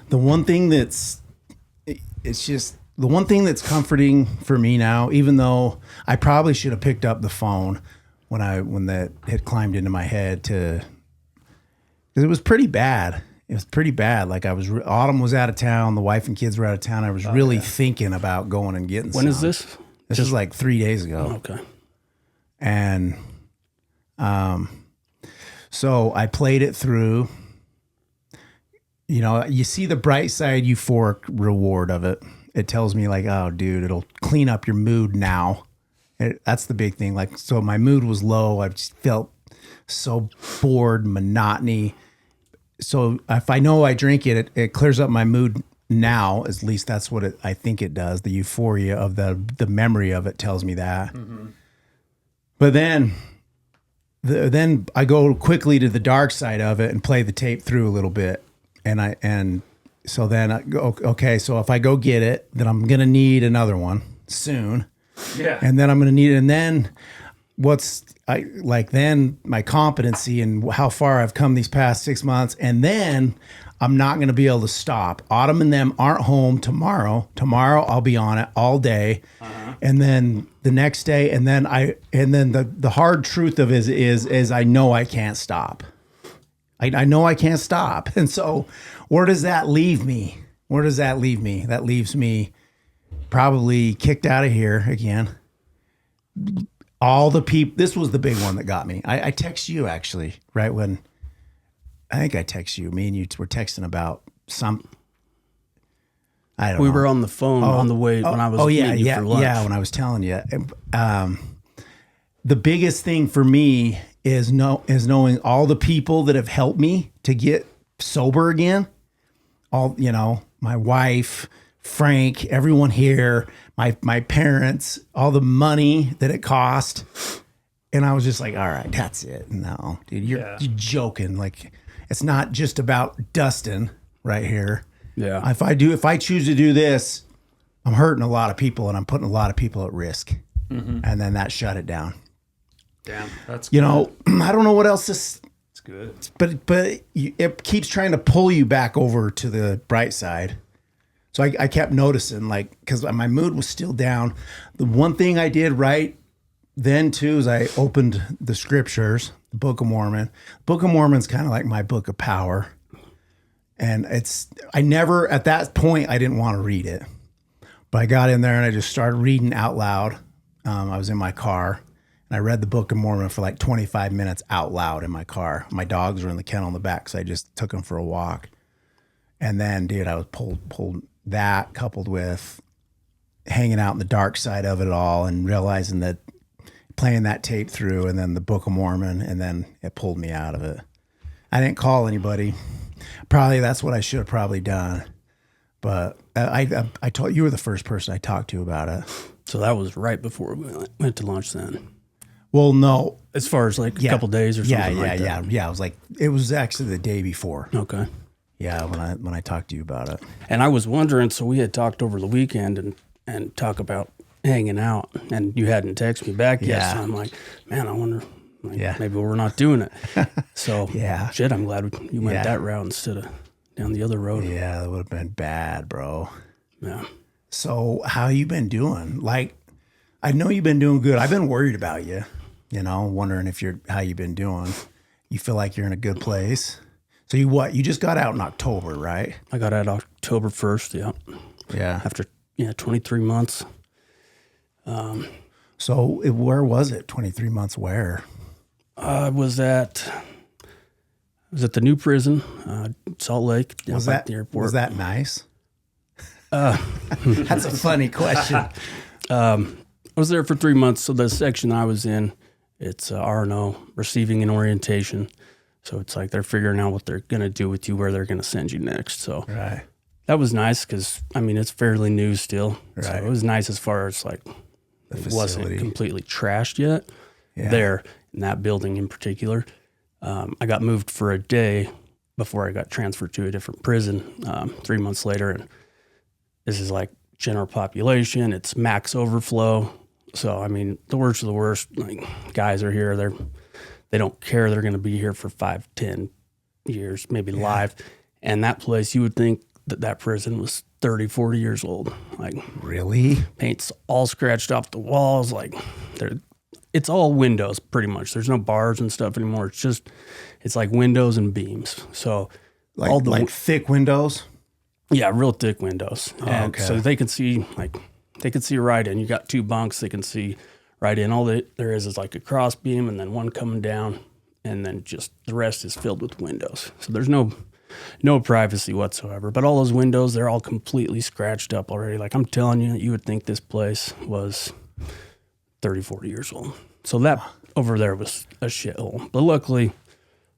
The one thing that's comforting for me now, even though I probably should have picked up the phone when that had climbed into my head because it was pretty bad. It was pretty bad. Like Autumn was out of town. The wife and kids were out of town. I was really thinking about going and getting some. When is this? This is like 3 days ago. Okay. And so I played it through. You know, you see the bright side euphoric reward of it. It tells me like, oh, dude, it'll clean up your mood now. That's the big thing. Like, so my mood was low. I just felt so bored, monotony. So if I know I drink it, it clears up my mood now. At least that's what I think it does. The euphoria of the memory of it tells me that. Mm-hmm. But then I go quickly to the dark side of it and play the tape through a little bit. So then I go, okay, so if I go get it, then I'm going to need another one soon. Yeah. And then I'm going to need it. And then then my competency and how far I've come these past 6 months. And then I'm not going to be able to stop. Autumn and them aren't home tomorrow. Tomorrow I'll be on it all day. Uh-huh. And then the next day, and then the hard truth of it is I know I can't stop. I know I can't stop. And so where does that leave me? That leaves me probably kicked out of here again. All the people, this was the big one that got me. I text you actually, right when, I think I text you. Me and you were texting about I don't know. We were on the phone on the way when I was meeting you for lunch. Yeah, when I was telling you. The biggest thing for me is knowing all the people that have helped me to get sober again. My wife, Frank, everyone here, my parents, all the money that it cost. And I was just like, all right, that's it. No, dude, you're joking. Like, it's not just about Dustin right here. Yeah. If I choose to do this, I'm hurting a lot of people and I'm putting a lot of people at risk. Mm-hmm. And then that shut it down. Damn, that's good. I don't know what else this. It's good. But it keeps trying to pull you back over to the bright side. So I kept noticing, like, because my mood was still down. The one thing I did right then too is I opened the scriptures, the Book of Mormon. The Book of Mormon's kind of like my book of power. And at that point, I didn't want to read it. But I got in there and I just started reading out loud. I was in my car and I read the Book of Mormon for like 25 minutes out loud in my car. My dogs were in the kennel in the back, so I just took them for a walk. And then, dude, I was pulled that coupled with hanging out in the dark side of it all and realizing that playing that tape through and then the Book of Mormon, and then it pulled me out of it. I didn't call anybody. Probably that's what I should have probably done. But I told you were the first person I talked to about it. So that was right before we went to lunch then. Well, no. As far as like a couple days or something like that. Yeah. It was actually the day before. Okay. Yeah, when I talked to you about it. And I was wondering, so we had talked over the weekend and talk about hanging out, and you hadn't texted me back yet. So I'm like, man, I wonder, maybe we're not doing it. So shit, I'm glad you went that route instead of down the other road. Yeah, that would have been bad, bro. Yeah. So how you been doing? Like, I know you've been doing good. I've been worried about you, wondering how you've been doing. You feel like you're in a good place? So you just got out in October, right? I got out October 1st, yeah. Yeah. After 23 months. So where was it? 23 months where? I was at the new prison, Salt Lake, down by the airport. Was that nice? That's a funny question. I was there for 3 months. So the section I was in, it's R&O, receiving and orientation. So it's like they're figuring out what they're going to do with you, where they're going to send you next. So that was nice because, it's fairly new still. Right. So it was nice as far as like it wasn't completely trashed yet there in that building in particular. I got moved for a day before I got transferred to a different prison 3 months later. And this is like general population. It's max overflow. So, the worst of the worst, like guys are here. They don't care. They're going to be here for 5, 10 years, maybe live. And that place, you would think that prison was 30, 40 years old. Like, Really? paint's all scratched off the walls. Like, it's all windows pretty much. There's no bars and stuff anymore. It's like windows and beams. So Like thick windows? yeah, real thick windows. And okay. so they can see right in. You got 2 bunks, they can see right in. All there is like a cross beam and then one coming down, and then just the rest is filled with windows. So there's no privacy whatsoever. But all those windows, they're all completely scratched up already. Like, I'm telling you, you would think this place was 30, 40 years old. So that over there was a shithole. But luckily,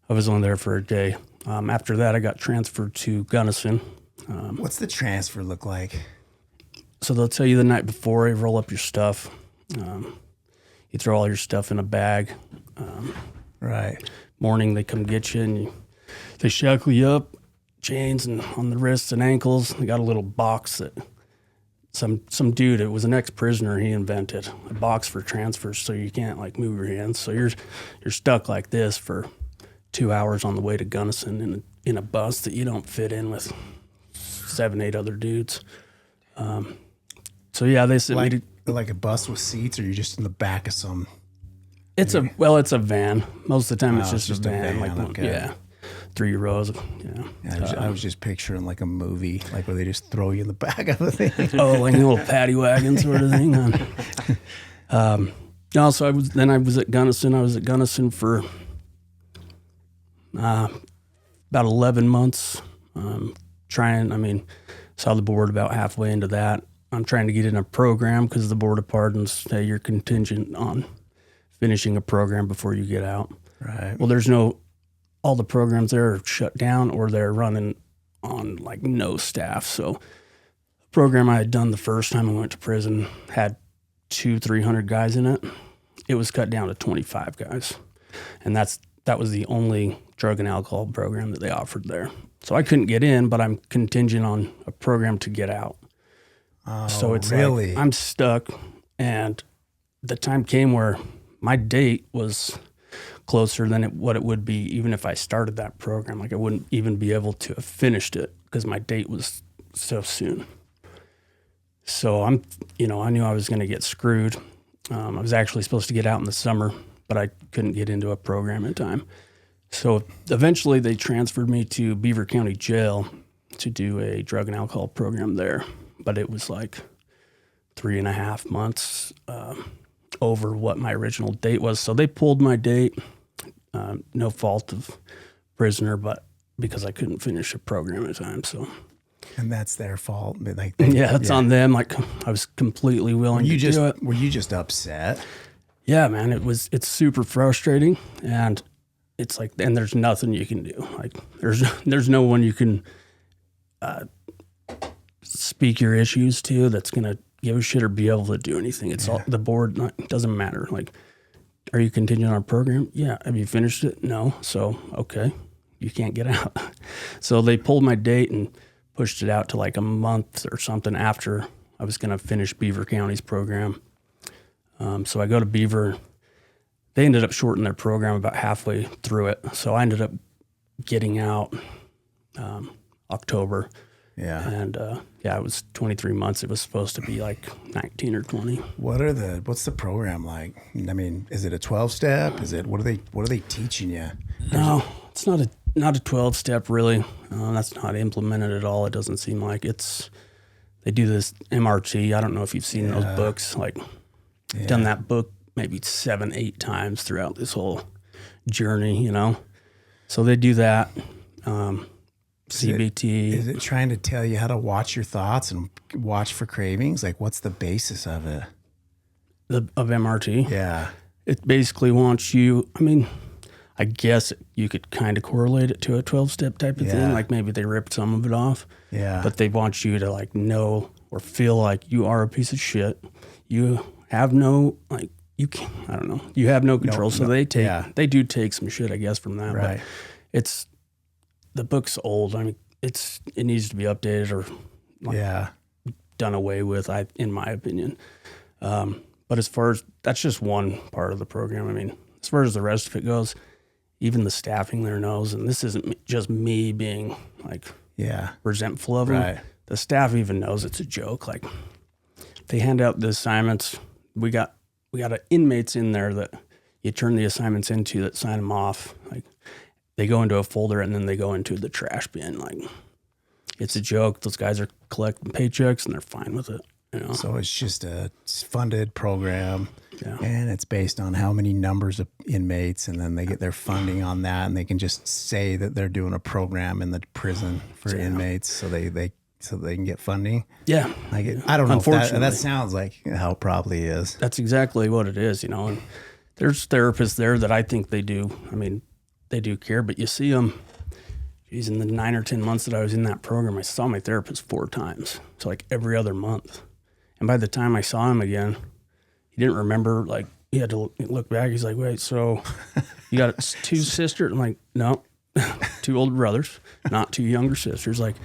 I was only there for a day. After that, I got transferred to Gunnison. What's the transfer look like? So they'll tell you the night before, you roll up your stuff. You throw all your stuff in a bag. Right. Morning, they come get you, and they shackle you up, chains and on the wrists and ankles. They got a little box that some dude, it was an ex-prisoner, he invented a box for transfers so you can't like move your hands. So you're stuck like this for 2 hours on the way to Gunnison in a bus that you don't fit in with 7, 8 other dudes. So yeah, they said like a bus with seats, or you're just in the back of some. It's a van. Most of the time, it's just a van. Like, okay. yeah, 3 rows. I was just picturing like a movie, like where they just throw you in the back of the thing. Oh, like a little paddy wagon sort of thing. No, so I was at Gunnison. I was at Gunnison for about 11 months. Saw the board about halfway into that. I'm trying to get in a program because the Board of Pardons say you're contingent on finishing a program before you get out. Right. Well, all the programs there are shut down or they're running on like no staff. So the program I had done the first time I went to prison had 200-300 guys in it. It was cut down to 25 guys. And that was the only drug and alcohol program that they offered there. So I couldn't get in, but I'm contingent on a program to get out. Oh, so it's really? like I'm stuck, and the time came where my date was closer than what it would be even if I started that program. Like, I wouldn't even be able to have finished it because my date was so soon. So I knew I was going to get screwed. I was actually supposed to get out in the summer, but I couldn't get into a program in time. So eventually they transferred me to Beaver County Jail to do a drug and alcohol program there. But it was like 3.5 months over what my original date was. So they pulled my date, no fault of prisoner, but because I couldn't finish a program in time. So, and that's their fault. It's on them. Like, I was completely willing to do it. Were you just upset? Yeah, man. It's super frustrating, and it's like, and there's nothing you can do. Like, there's no one you can speak your issues to that's going to give a shit or be able to do anything. It's all the board. It doesn't matter. Like, are you contingent on a program? Yeah. Have you finished it? No. So, okay, you can't get out. So they pulled my date and pushed it out to like a month or something after I was going to finish Beaver County's program. So I go to Beaver. They ended up shortening their program about halfway through it. So I ended up getting out October. Yeah. And it was 23 months. It was supposed to be like 19 or 20. What's the program like? I mean, is it a 12-step? What are they teaching you? No, it's not a 12-step really. That's not implemented at all. It doesn't seem like they do this MRT. I don't know if you've seen those books. Like, done that book maybe 7-8 times throughout this whole journey, So they do that. CBT. Is it trying to tell you how to watch your thoughts and watch for cravings? Like, what's the basis of it? Of MRT? Yeah. It basically wants you, I guess you could kind of correlate it to a 12-step type of thing. Like, maybe they ripped some of it off. Yeah. But they want you to like know or feel like you are a piece of shit. You have no, like, I don't know. You have no control. They do take some shit, I guess, from that. Right. But the book's old. It needs to be updated or done away with, in my opinion. But as far as, that's just one part of the program. As far as the rest of it goes, even the staffing there knows, and this isn't just me being like yeah, resentful of them. Right. The staff even knows it's a joke. Like they hand out the assignments. We got inmates in there that you turn the assignments into that sign them off. Like they go into a folder and then they go into the trash bin. Like it's a joke. Those guys are collecting paychecks and they're fine with it. You know? So it's just a funded program, Yeah. and it's based on how many numbers of inmates, and then they get their funding on that, and they can just say that they're doing a program in the prison for inmates, so they can get funding. Yeah. I don't know. If that sounds like how it probably is. That's exactly what it is, you know. And there's therapists there that I think they do. I mean, they do care, but you see them. Geez, in the 9 or 10 months that I was in that program, I saw my therapist 4 times. So like every other month. And by the time I saw him again, he didn't remember. Like he had to look back. He's like, "Wait, so you got 2 sisters?" I'm like, "No, 2 older brothers, not 2 younger sisters." Like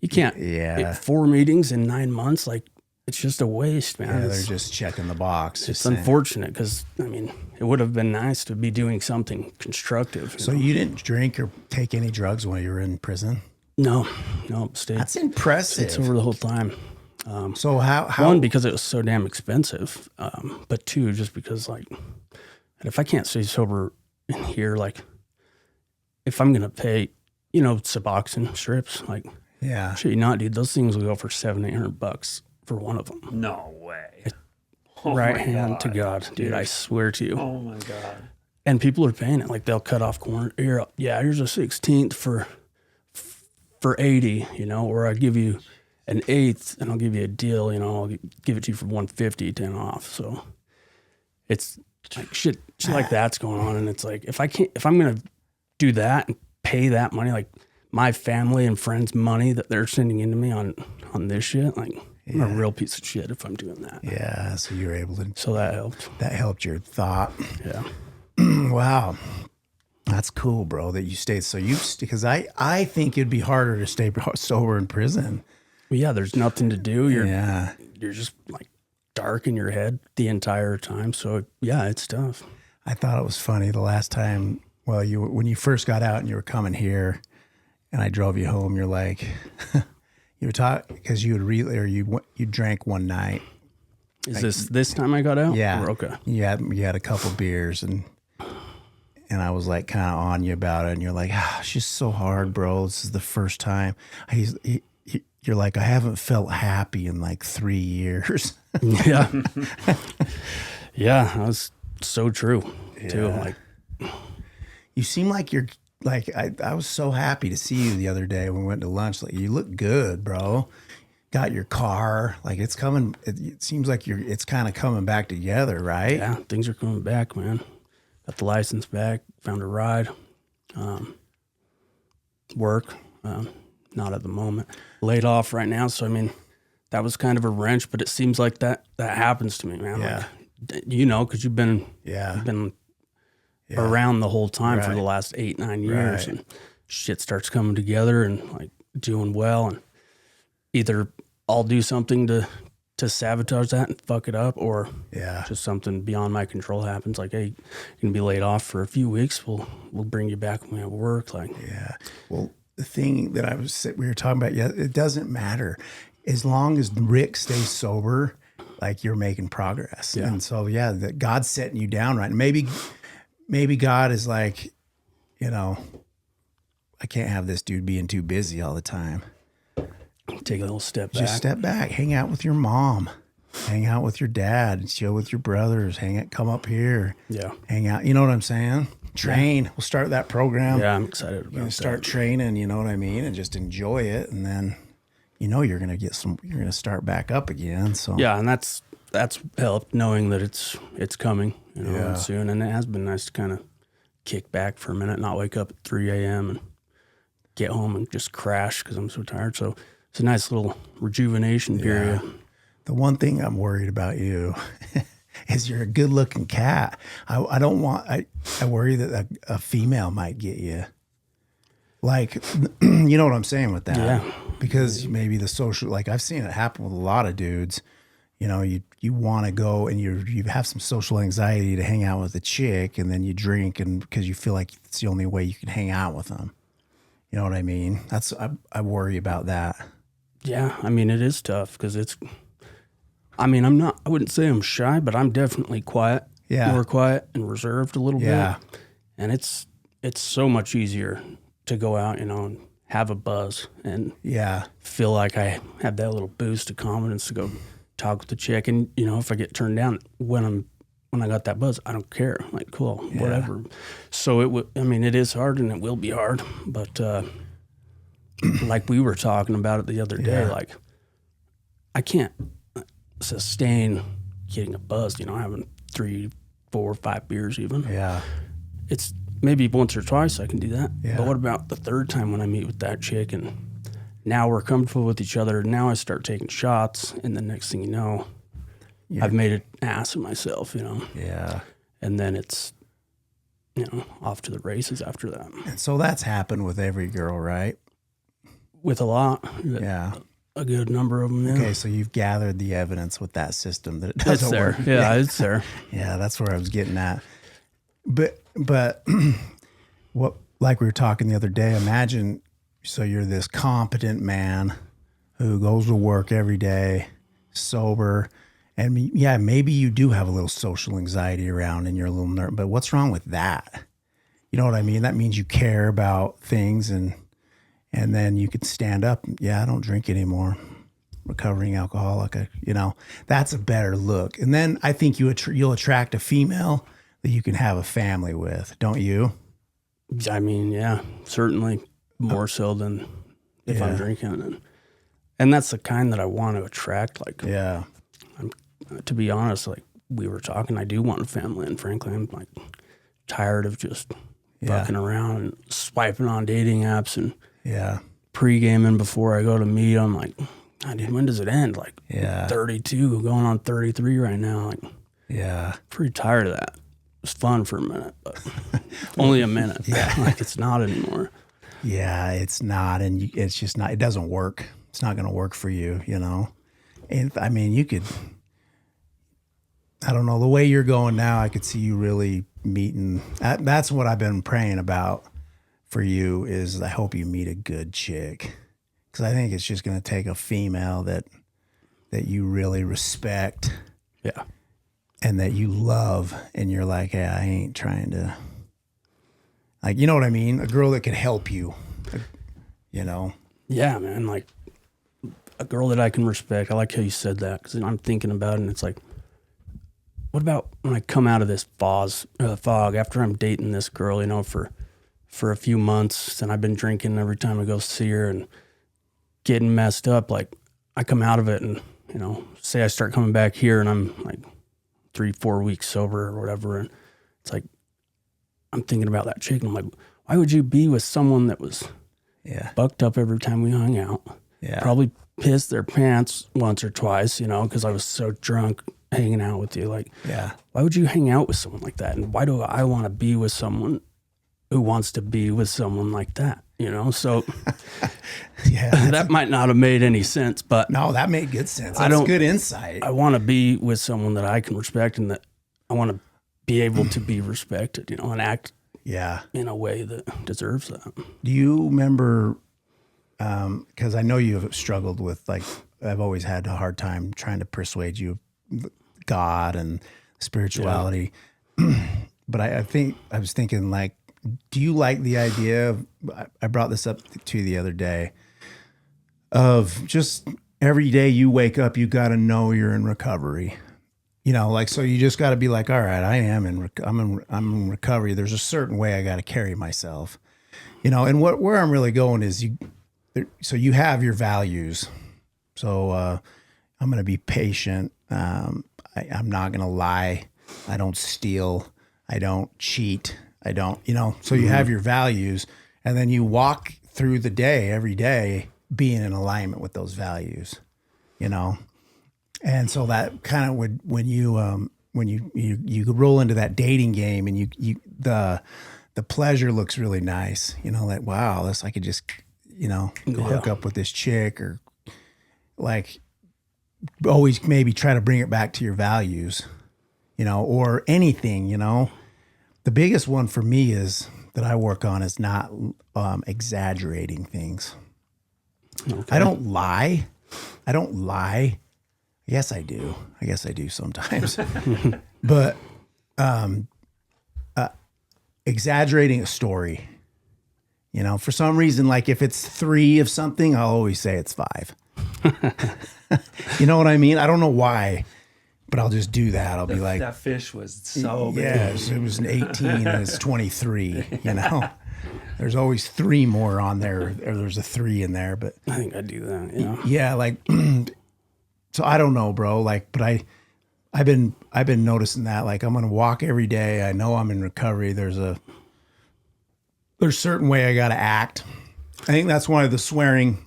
you can't. Yeah. 4 meetings in 9 months, like. It's just a waste, man. Yeah, they're just checking the box. It's unfortunate because, I mean, it would have been nice to be doing something constructive. So you didn't drink or take any drugs while you were in prison? No, stayed. That's impressive. It's over the whole time. So how? One, because it was so damn expensive, but 2, just because, like, if I can't stay sober in here, like, if I'm going to pay, Suboxone strips, like, yeah, shit, not, dude, those things will go for $700-800 for one of them. No way. Right hand to God, dude. I swear to you. Oh my God. And people are paying it. Like they'll cut off corner. Here's a 16th for 80, or I give you an 1/8 and I'll give you a deal, I'll give it to you for 150, 10 off. So it's like shit like that's going on. And it's like, if I'm going to do that and pay that money, like my family and friends' money that they're sending into me on this shit, like, I'm a real piece of shit if I'm doing that. Yeah, so you were able to. So that helped. That helped your thought. Yeah. Wow, that's cool, bro. That you stayed so because I think it'd be harder to stay sober in prison. Well, yeah, there's nothing to do. You're just like dark in your head the entire time. So yeah, it's tough. I thought it was funny the last time. Well, when you first got out and you were coming here, and I drove you home. You're like. You were talking because you drank one night. Is this time I got out? Yeah. Okay. You had a couple beers and I was like kind of on you about it, and you're like, it's just so hard, bro. This is the first time. You're like, I haven't felt happy in like 3 years. Yeah. Yeah, that was so true too. Like, you seem like you're. Like I was so happy to see you the other day when we went to lunch. Like you look good, bro. Got your car. Like it's coming. It seems like it's kind of coming back together, right? Yeah, things are coming back, man. Got the license back. Found a ride. Work. Not at the moment. Laid off right now. So I mean, that was kind of a wrench. But it seems like that happens to me, man. Yeah. Like, because you've been around the whole time for the last 8-9 years, and shit starts coming together and like doing well, and either I'll do something to sabotage that and fuck it up, or just something beyond my control happens. Like, hey, you're gonna be laid off for a few weeks. We'll bring you back when we have work. Like, well, the thing that we were talking about, it doesn't matter as long as Rick stays sober. Like you're making progress, and so that God's setting you down right. Maybe God is like, I can't have this dude being too busy all the time. take a little step back. Just step back, hang out with your mom, hang out with your dad, chill with your brothers, come up here. Yeah. Hang out. You know what I'm saying? Train. We'll start that program. Yeah, I'm excited about that. Start training, you know what I mean? And just enjoy it. And then, you're going to start back up again. So yeah. And that's helped knowing that it's coming, soon. And it has been nice to kind of kick back for a minute, not wake up at 3 a.m. and get home and just crash because I'm so tired. So it's a nice little rejuvenation period. The one thing I'm worried about you is you're a good looking cat. I worry that a female might get you. Like, you know what I'm saying with that? Yeah. Because maybe the social, like I've seen it happen with a lot of dudes. You want to go and you have some social anxiety to hang out with a chick, and then you drink, and because you feel like it's the only way you can hang out with them. You know what I mean? I worry about that. Yeah, I mean, it is tough because I wouldn't say I'm shy, but I'm definitely quiet. Yeah. More quiet and reserved a little Yeah. bit. And it's so much easier to go out, and have a buzz and Yeah. feel like I have that little boost of confidence to go talk with the chick. And, if I get turned down when I got that buzz, I don't care. Like, cool, whatever. So it is hard and it will be hard. But like we were talking about it the other day, like I can't sustain getting a buzz, having 3, 4, 5 beers even. Yeah. It's maybe once or twice I can do that. Yeah. But what about the third time when I meet with that chick and now we're comfortable with each other? Now I start taking shots, and the next thing you know, I've made an ass of myself, Yeah. And then it's, off to the races after that. And so that's happened with every girl, right? With a lot. Yeah. A good number of them, yeah. Okay, so you've gathered the evidence with that system that it doesn't It's there. work. Yeah, it's there. Yeah, that's where I was getting at. But what, like we were talking the other day, imagine, so you're this competent man who goes to work every day, sober, and yeah, maybe you do have a little social anxiety around and you're a little nervous, but what's wrong with that? You know what I mean? That means you care about things, and then you could stand up. Yeah, I don't drink anymore. Recovering alcoholic, that's a better look. And then I think you'll attract a female that you can have a family with, don't you? I mean, yeah, certainly more so than if I'm drinking. And that's the kind that I want to attract. Like, Yeah. to be honest, like we were talking, I do want a family. And frankly, I'm like tired of just fucking around and swiping on dating apps and Yeah. pre-gaming before I go to meet. I'm like, oh, dude, when does it end? Like, Yeah. 32, going on 33 right now. Like, Yeah. pretty tired of that. It was fun for a minute, but only a minute. Yeah. Like, it's not anymore. Yeah, it's not. And it's just not, it doesn't work. It's not going to work for you, And I mean, you could, I don't know, the way you're going now, I could see you really meeting. That's what I've been praying about for you, is I hope you meet a good chick. Because I think it's just going to take a female that you really respect. Yeah. And that you love, and you're like, hey, I ain't trying to, like, you know what I mean? A girl that could help you, Yeah, man. Like, a girl that I can respect. I like how you said that, because I'm thinking about it, and it's like, what about when I come out of this fog after I'm dating this girl, for a few months, and I've been drinking every time I go see her and getting messed up. Like, I come out of it and, say I start coming back here and I'm like 3-4 weeks sober or whatever. And it's like, I'm thinking about that chick and I'm like, why would you be with someone that was bucked up every time we hung out? Yeah. Probably pissed their pants once or twice, because I was so drunk hanging out with you. Like, why would you hang out with someone like that? And why do I want to be with someone who wants to be with someone like that? So that might not have made any sense, but no, that made good sense. That's good insight. I want to be with someone that I can respect, and that I want to be able to be respected, and act in a way that deserves that. Do you remember, because I know you have struggled with, like, I've always had a hard time trying to persuade you of God and spirituality. But I think I was thinking, like, do you like the idea of, I brought this up to you the other day, of just every day you wake up, you got to know you're in recovery. Like, so you just got to be like, all right, I'm in recovery. There's a certain way I got to carry myself, and where I'm really going is so you have your values. So, I'm going to be patient. I'm not going to lie. I don't steal. I don't cheat. I don't, so you have your values, and then you walk through the day, every day, being in alignment with those values, And so that kind of would, when you roll into that dating game, and the pleasure looks really nice, like, wow, this, I could just, go hook up with this chick, or like always maybe try to bring it back to your values, or anything, The biggest one for me is that I work on is not exaggerating things. Okay. I don't lie. Yes, I do. I guess I do sometimes. But exaggerating a story, for some reason, like if it's 3 of something, I'll always say it's 5. You know what I mean? I don't know why, but I'll just do that. I'll be like, that fish was so big. yeah, it was an 18 and it's 23, There's always 3 more on there. Or there's a 3 in there, but I think I do that. Yeah. yeah, like, so I don't know, bro. Like, but I've been noticing that, like, I'm going to walk every day. I know I'm in recovery. There's a certain way I got to act. I think that's why the swearing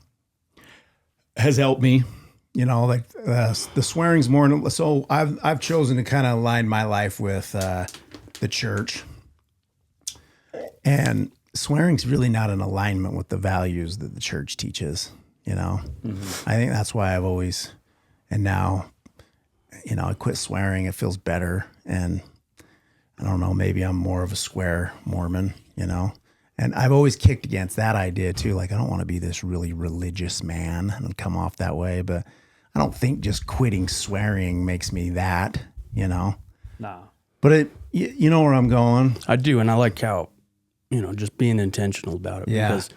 has helped me, like the swearing's more. So I've chosen to kind of align my life with the church, and swearing's really not in alignment with the values that the church teaches, Mm-hmm. I think that's why I've always, and now, I quit swearing. It feels better. And I don't know, maybe I'm more of a square Mormon, and I've always kicked against that idea too. Like, I don't want to be this really religious man and come off that way, but I don't think just quitting swearing makes me that, No. but you know where I'm going. I do. And I like how, just being intentional about it. Yeah. Because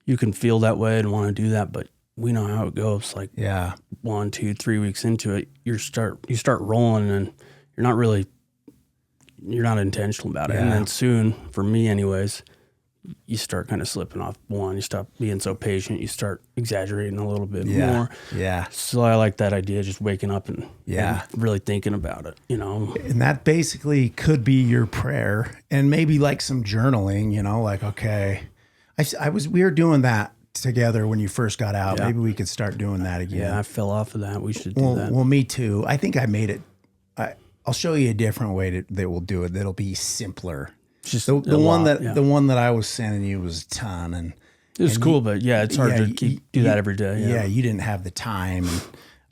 you can feel that way and want to do that, but we know how it goes. Like, Yeah. 1, 2, 3 weeks into it, you start rolling, and you're not intentional about it. Yeah. And then soon, for me anyways, you start kind of slipping off one. You stop being so patient. You start exaggerating a little bit more. Yeah. So I like that idea, just waking up and really thinking about it, And that basically could be your prayer, and maybe like some journaling, like, okay, we were doing that together when you first got out. Yeah. Maybe we could start doing that again. Yeah, I fell off of that. We should do that. Well, me too. I think I made it. I'll show you a different way that we'll do it. That'll be simpler. Just The a one lot, the one that I was sending you was a ton, and it was cool, but yeah, it's hard yeah, to do that every day. Yeah, you didn't have the time,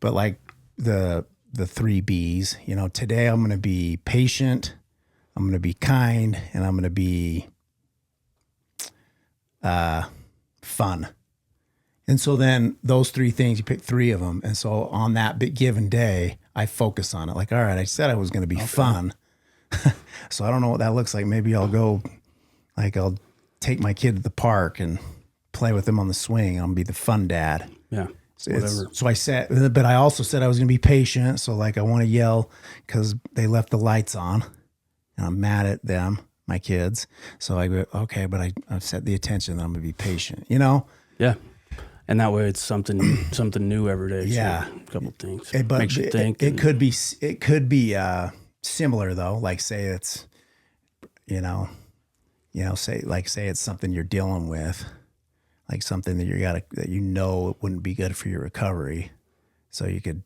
but like the 3 B's. Today I'm going to be patient, I'm going to be kind, and I'm going to be fun. And so then those 3 things, you pick 3 of them, and so on that given day, I focus on it. Like, all right, I said I was going to be fun. So I don't know what that looks like. Maybe I'll take my kid to the park and play with him on the swing. I'll be the fun dad. Yeah. So I said, but I also said I was going to be patient. So like, I want to yell because they left the lights on and I'm mad at them, my kids. So I go, okay, but I've set the attention that I'm going to be patient, Yeah. And that way it's something new every day. Yeah. So a couple things. But makes you think. It could be similar though. Like say it's, say it's something you're dealing with, like something that that it wouldn't be good for your recovery. So you could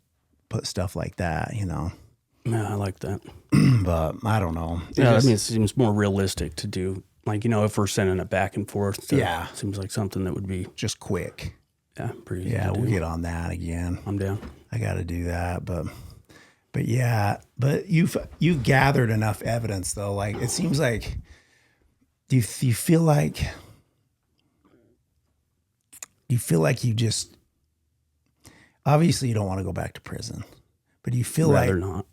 put stuff like that, Yeah, I like that. But I don't know. It seems more realistic to do. Like, if we're sending it back and forth. Yeah. Seems like something that would be just quick. pretty easy. Yeah, to we'll do. get on that again. I'm down. I got to do that, but you've gathered enough evidence though. Like it seems like, do you feel like you just, obviously you don't want to go back to prison, but you feel Rather like not.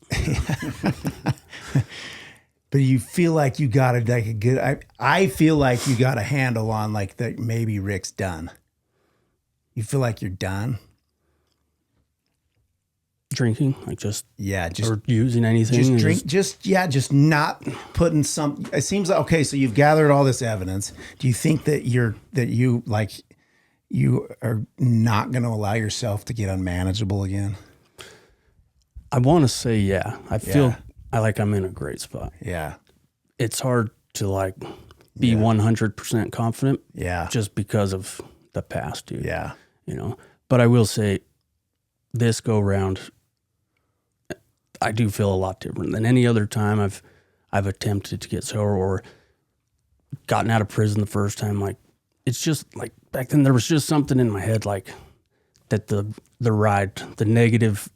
but you feel like you got a good. I feel like you got a handle on like that. Maybe Rick's done. You feel like you're done. Drinking, like or using anything. Just drink. Just not putting some. It seems like okay. So you've gathered all this evidence. Do you think that you are not going to allow yourself to get unmanageable again? I want to say, yeah. I feel I'm in a great spot. Yeah. It's hard to be 100% confident. Yeah. Just because of the past, dude. Yeah. But I will say, this go round, I do feel a lot different than any other time I've attempted to get sober or gotten out of prison the first time. Like, it's just like back then there was just something in my head like that the negative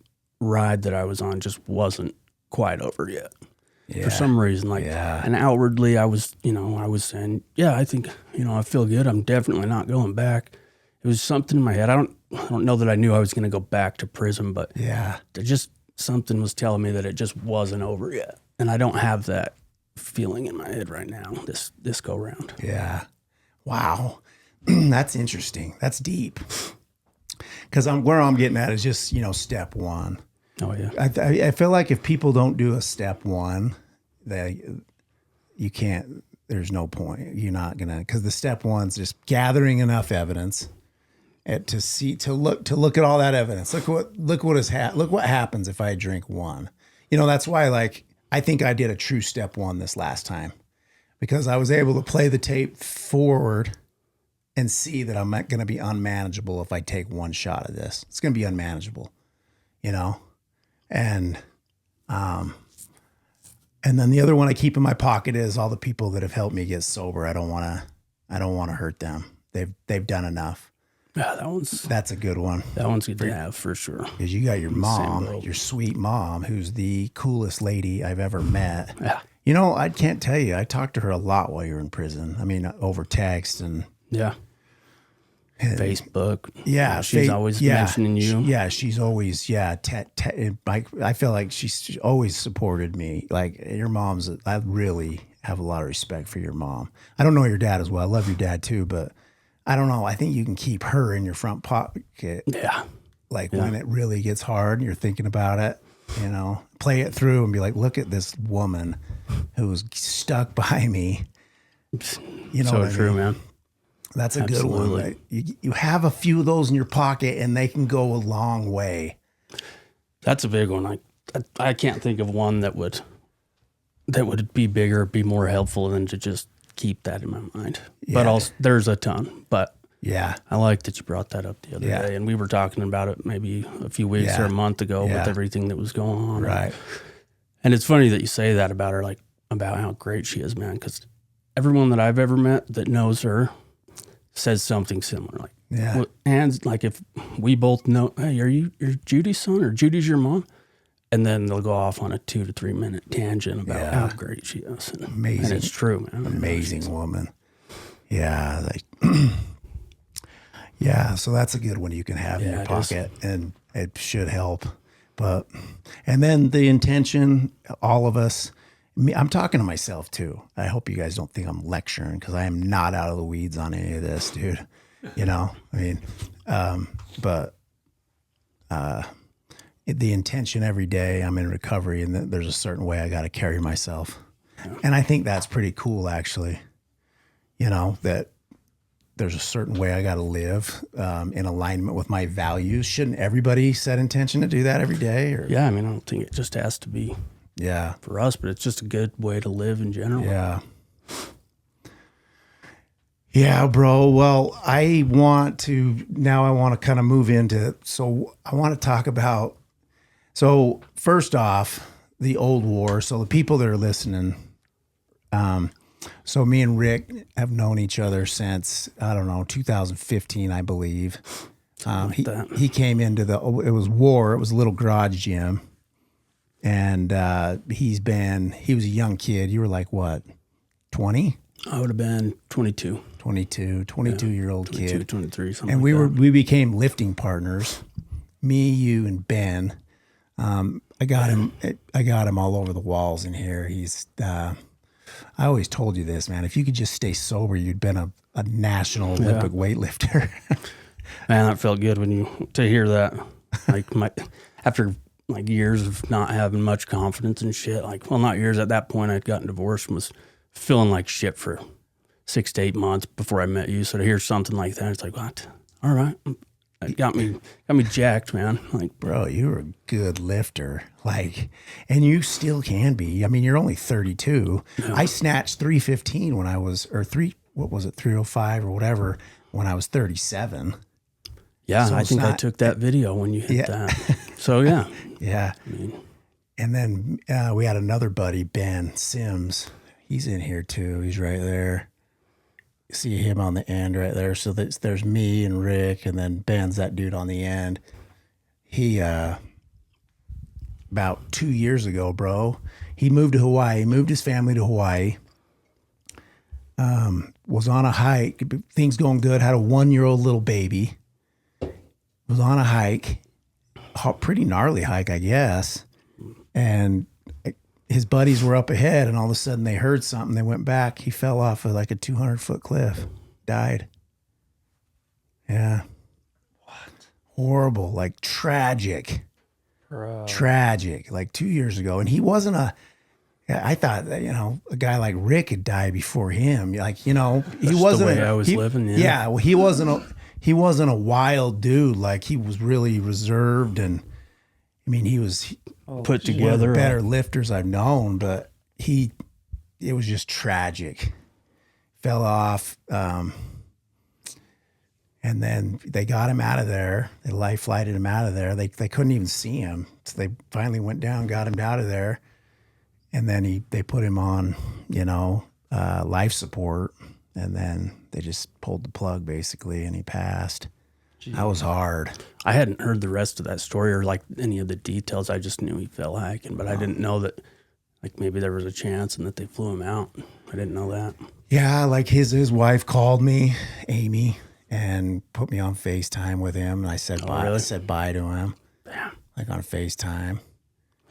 ride that I was on just wasn't quite over yet. for some reason. Like, and outwardly I was saying, yeah, I think, I feel good. I'm definitely not going back. It was something in my head. I don't know that I knew I was going to go back to prison, but something was telling me that it just wasn't over yet. And I don't have that feeling in my head right now, this go round. Yeah. Wow. That's interesting. That's deep. Because where I'm getting at is just, step one. Oh, yeah. I feel like if people don't do a step one, you can't, there's no point. You're not going to, because the step one's just gathering enough evidence to look at all that evidence. Look what happens if I drink one. That's why, I think I did a true step one this last time, because I was able to play the tape forward and see that I'm not going to be unmanageable if I take one shot of this. It's going to be unmanageable, and then the other one I keep in my pocket is all the people that have helped me get sober. I don't want to hurt them. They've done enough. Yeah, that's a good one. That one's good to have for sure. Because you got your mom, your sweet mom, who's the coolest lady I've ever met. Yeah. I can't tell you. I talked to her a lot while you were in prison. I mean, over text and Facebook. Yeah, she's always mentioning you. She's always I feel like she's always supported me. Like your mom's. I really have a lot of respect for your mom. I don't know your dad as well. I love your dad too, but I don't know. I think you can keep her in your front pocket. Yeah. When it really gets hard and you're thinking about it, play it through and be like, look at this woman who was stuck by me. So true, man. That's a good one. Right? You have a few of those in your pocket and they can go a long way. That's a big one. I can't think of one that would be bigger, be more helpful than to just keep that in my mind. Yeah. But also, there's a ton. But I like that you brought that up the other day, and we were talking about it maybe a few weeks or a month ago with everything that was going on. Right. And it's funny that you say that about her, about how great she is, man. Because everyone that I've ever met that knows her says something similar. And if we both know, hey, you're Judy's son or Judy's your mom? And then they'll go off on a 2 to 3 minute tangent about how great she is. Amazing. And it's true, man. Amazing woman. Yeah. So that's a good one you can have in your pocket, and it should help. And then the intention, all of us, I'm talking to myself too. I hope you guys don't think I'm lecturing, because I am not out of the weeds on any of this, dude. The intention every day I'm in recovery, and there's a certain way I got to carry myself. Yeah. And I think that's pretty cool, actually, that there's a certain way I got to live in alignment with my values. Shouldn't everybody set intention to do that every day? Or? Yeah. I mean, I don't think it just has to be for us, but it's just a good way to live in general. Yeah. Yeah, bro. Well, I want to kind of move into, so I want to talk about, so first off, the old war. So the people that are listening, so me and Rick have known each other since, 2015, I believe. He came into it was war. It was a little garage gym. And he was a young kid. You were like, what, 20? I would have been 22. 22-year-old kid. 23, something and like we became lifting partners. Me, you, and Ben. I got him all over the walls in here. He's I always told you this, man. If you could just stay sober, you'd been a national Olympic weightlifter. Man, that felt good to hear that. After years of not having much confidence and shit. Not years. At that point, I'd gotten divorced and was feeling like shit for 6 to 8 months before I met you. So to hear something like that, it's like, what? All right. It got me jacked, man. Bro, you were a good lifter. And you still can be. I mean, you're only 32. Yeah. I snatched 315 when I was, 305 or whatever, when I was 37. Yeah, so I think I took that video when you hit that. So, yeah. Yeah. And then we had another buddy, Ben Sims. He's in here too. He's right there. You see him on the end right there. So there's me and Rick, and then Ben's that dude on the end. about 2 years ago, bro. He moved to Hawaii. He moved his family to Hawaii. Was on a hike. Things going good. Had a 1-year-old little baby. Was on a hike. Pretty gnarly hike, I guess. And his buddies were up ahead, and all of a sudden they heard something. They went back. He fell off of like a 200-foot cliff. Died. Yeah. What? Horrible. Like tragic. Bro. Tragic. Like 2 years ago. And he wasn't I thought that, a guy like Rick had died before him. Like, he wasn't the way I was living. Yeah. Well, he wasn't a wild dude. Like, he was really reserved, and I mean, he was put one of together. the better lifters I've known, but it was just tragic. Fell off. And then they got him out of there. They life flighted him out of there. They couldn't even see him. So they finally went down, got him out of there. And then they put him on, life support. And then they just pulled the plug basically, and he passed. Jeez. That was hard. I hadn't heard the rest of that story or like any of the details. I just knew he fell hiking, but I didn't know that like maybe there was a chance and that they flew him out. I didn't know that. Yeah, like his wife called me, Amy, and put me on FaceTime with him. And I said bye. Really? I said bye to him. Yeah. Like on FaceTime.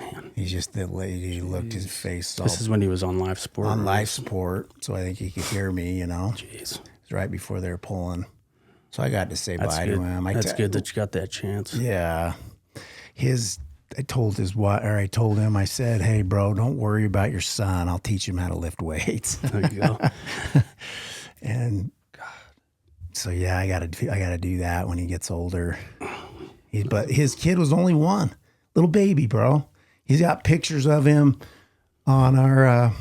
Man. He's just the lady. He looked his face. This is when he was on life support. On life support. So I think he could hear me, Jeez. It was right before they were pulling. So I got to say bye to him. That's good that you got that chance. Yeah. I told him, I said, hey, bro, don't worry about your son. I'll teach him how to lift weights. There you go. And so, yeah, I got to do that when he gets older. But his kid was only one. Little baby, bro. He's got pictures of him on our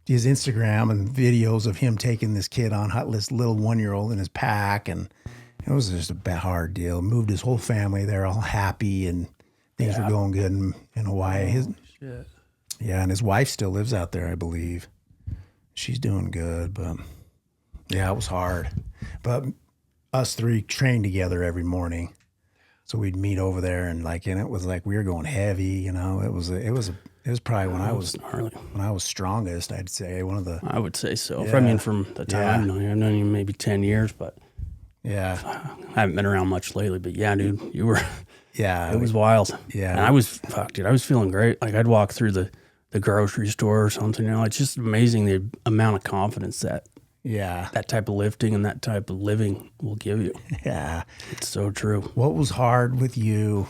his Instagram, and videos of him taking this kid on this little 1-year-old in his pack, and it was just a hard deal. Moved his whole family there, all happy, and things were going good in Hawaii. Shit. Yeah, and his wife still lives out there, I believe. She's doing good, but yeah, it was hard. But us three trained together every morning. So we'd meet over there, and it was like we were going heavy, It was probably when I was strongest. I'd say I would say so. Yeah. I mean, from the time I've known you maybe 10 years, but yeah, I haven't been around much lately. But yeah, dude, you were. Yeah, it was wild. Yeah, and I was dude. I was feeling great. Like I'd walk through the grocery store or something. It's just amazing the amount of confidence that. Yeah. That type of lifting and that type of living will give you. Yeah. It's so true. What was hard with you?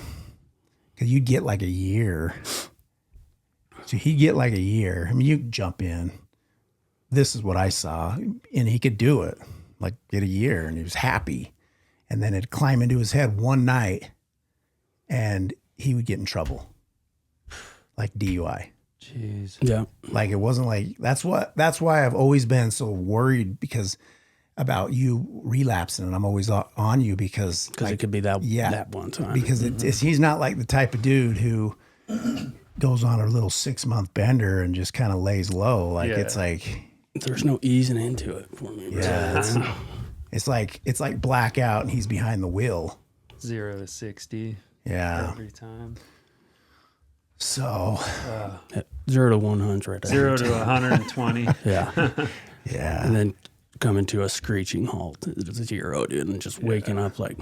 Because you'd get like a year. So he'd get like a year. I mean, you jump in. This is what I saw. And he could do it. Like get a year, and he was happy. And then it'd climb into his head one night, and he would get in trouble. Like DUI. Jeez. Yeah. Like it wasn't like that's why I've always been so worried about you relapsing, and I'm always on you because it could be that one time. Because he's not like the type of dude who goes on a little 6-month bender and just kind of lays low. Like it's like there's no easing into it for me. Yeah. It's like blackout and he's behind the wheel. 0 to 60. Yeah. Every time. So 0 to 100. 0 to 120. Yeah. Yeah. And then coming to a screeching halt at 0, dude, and just waking up like,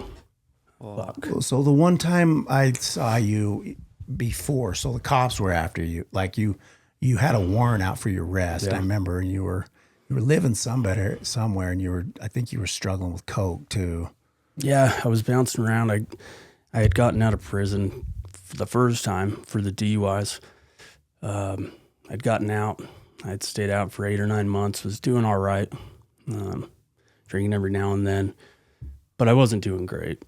fuck. So the one time I saw you before, so the cops were after you. Like you had a warrant out for your arrest. I remember, and you were living somewhere, and I think you were struggling with coke too. Yeah, I was bouncing around. I had gotten out of prison for the first time for the DUIs. I'd gotten out. I'd stayed out for 8 or 9 months, was doing all right, drinking every now and then, but I wasn't doing great.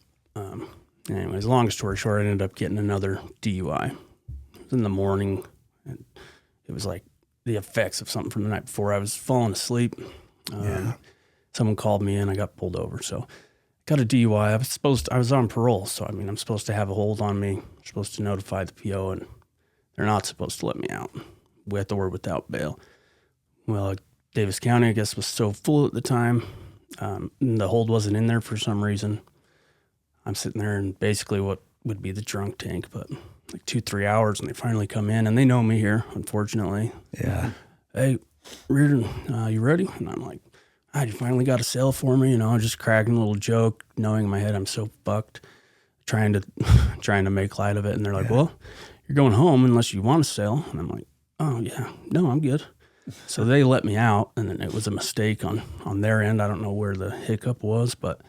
Anyways, long story short, I ended up getting another DUI. It was in the morning, and it was like the effects of something from the night before. I was falling asleep. Someone called me in. I got pulled over, so got a DUI. I was on parole, so I mean, I'm supposed to have a hold on me. I'm supposed to notify the PO, and they're not supposed to let me out with or without bail. Well, Davis County, I guess, was so full at the time. The hold wasn't in there for some reason. I'm sitting there, and basically what would be the drunk tank, but like 2-3 hours, and they finally come in, and they know me here, unfortunately. Yeah. Hey, Reardon, you ready? And I'm like, you finally got a sale for me, just cracking a little joke, knowing in my head I'm so fucked, trying to make light of it. And they're like, well, you're going home unless you want a sale. And I'm like, oh yeah, no, I'm good. So they let me out, and then it was a mistake on their end. I don't know where the hiccup was, but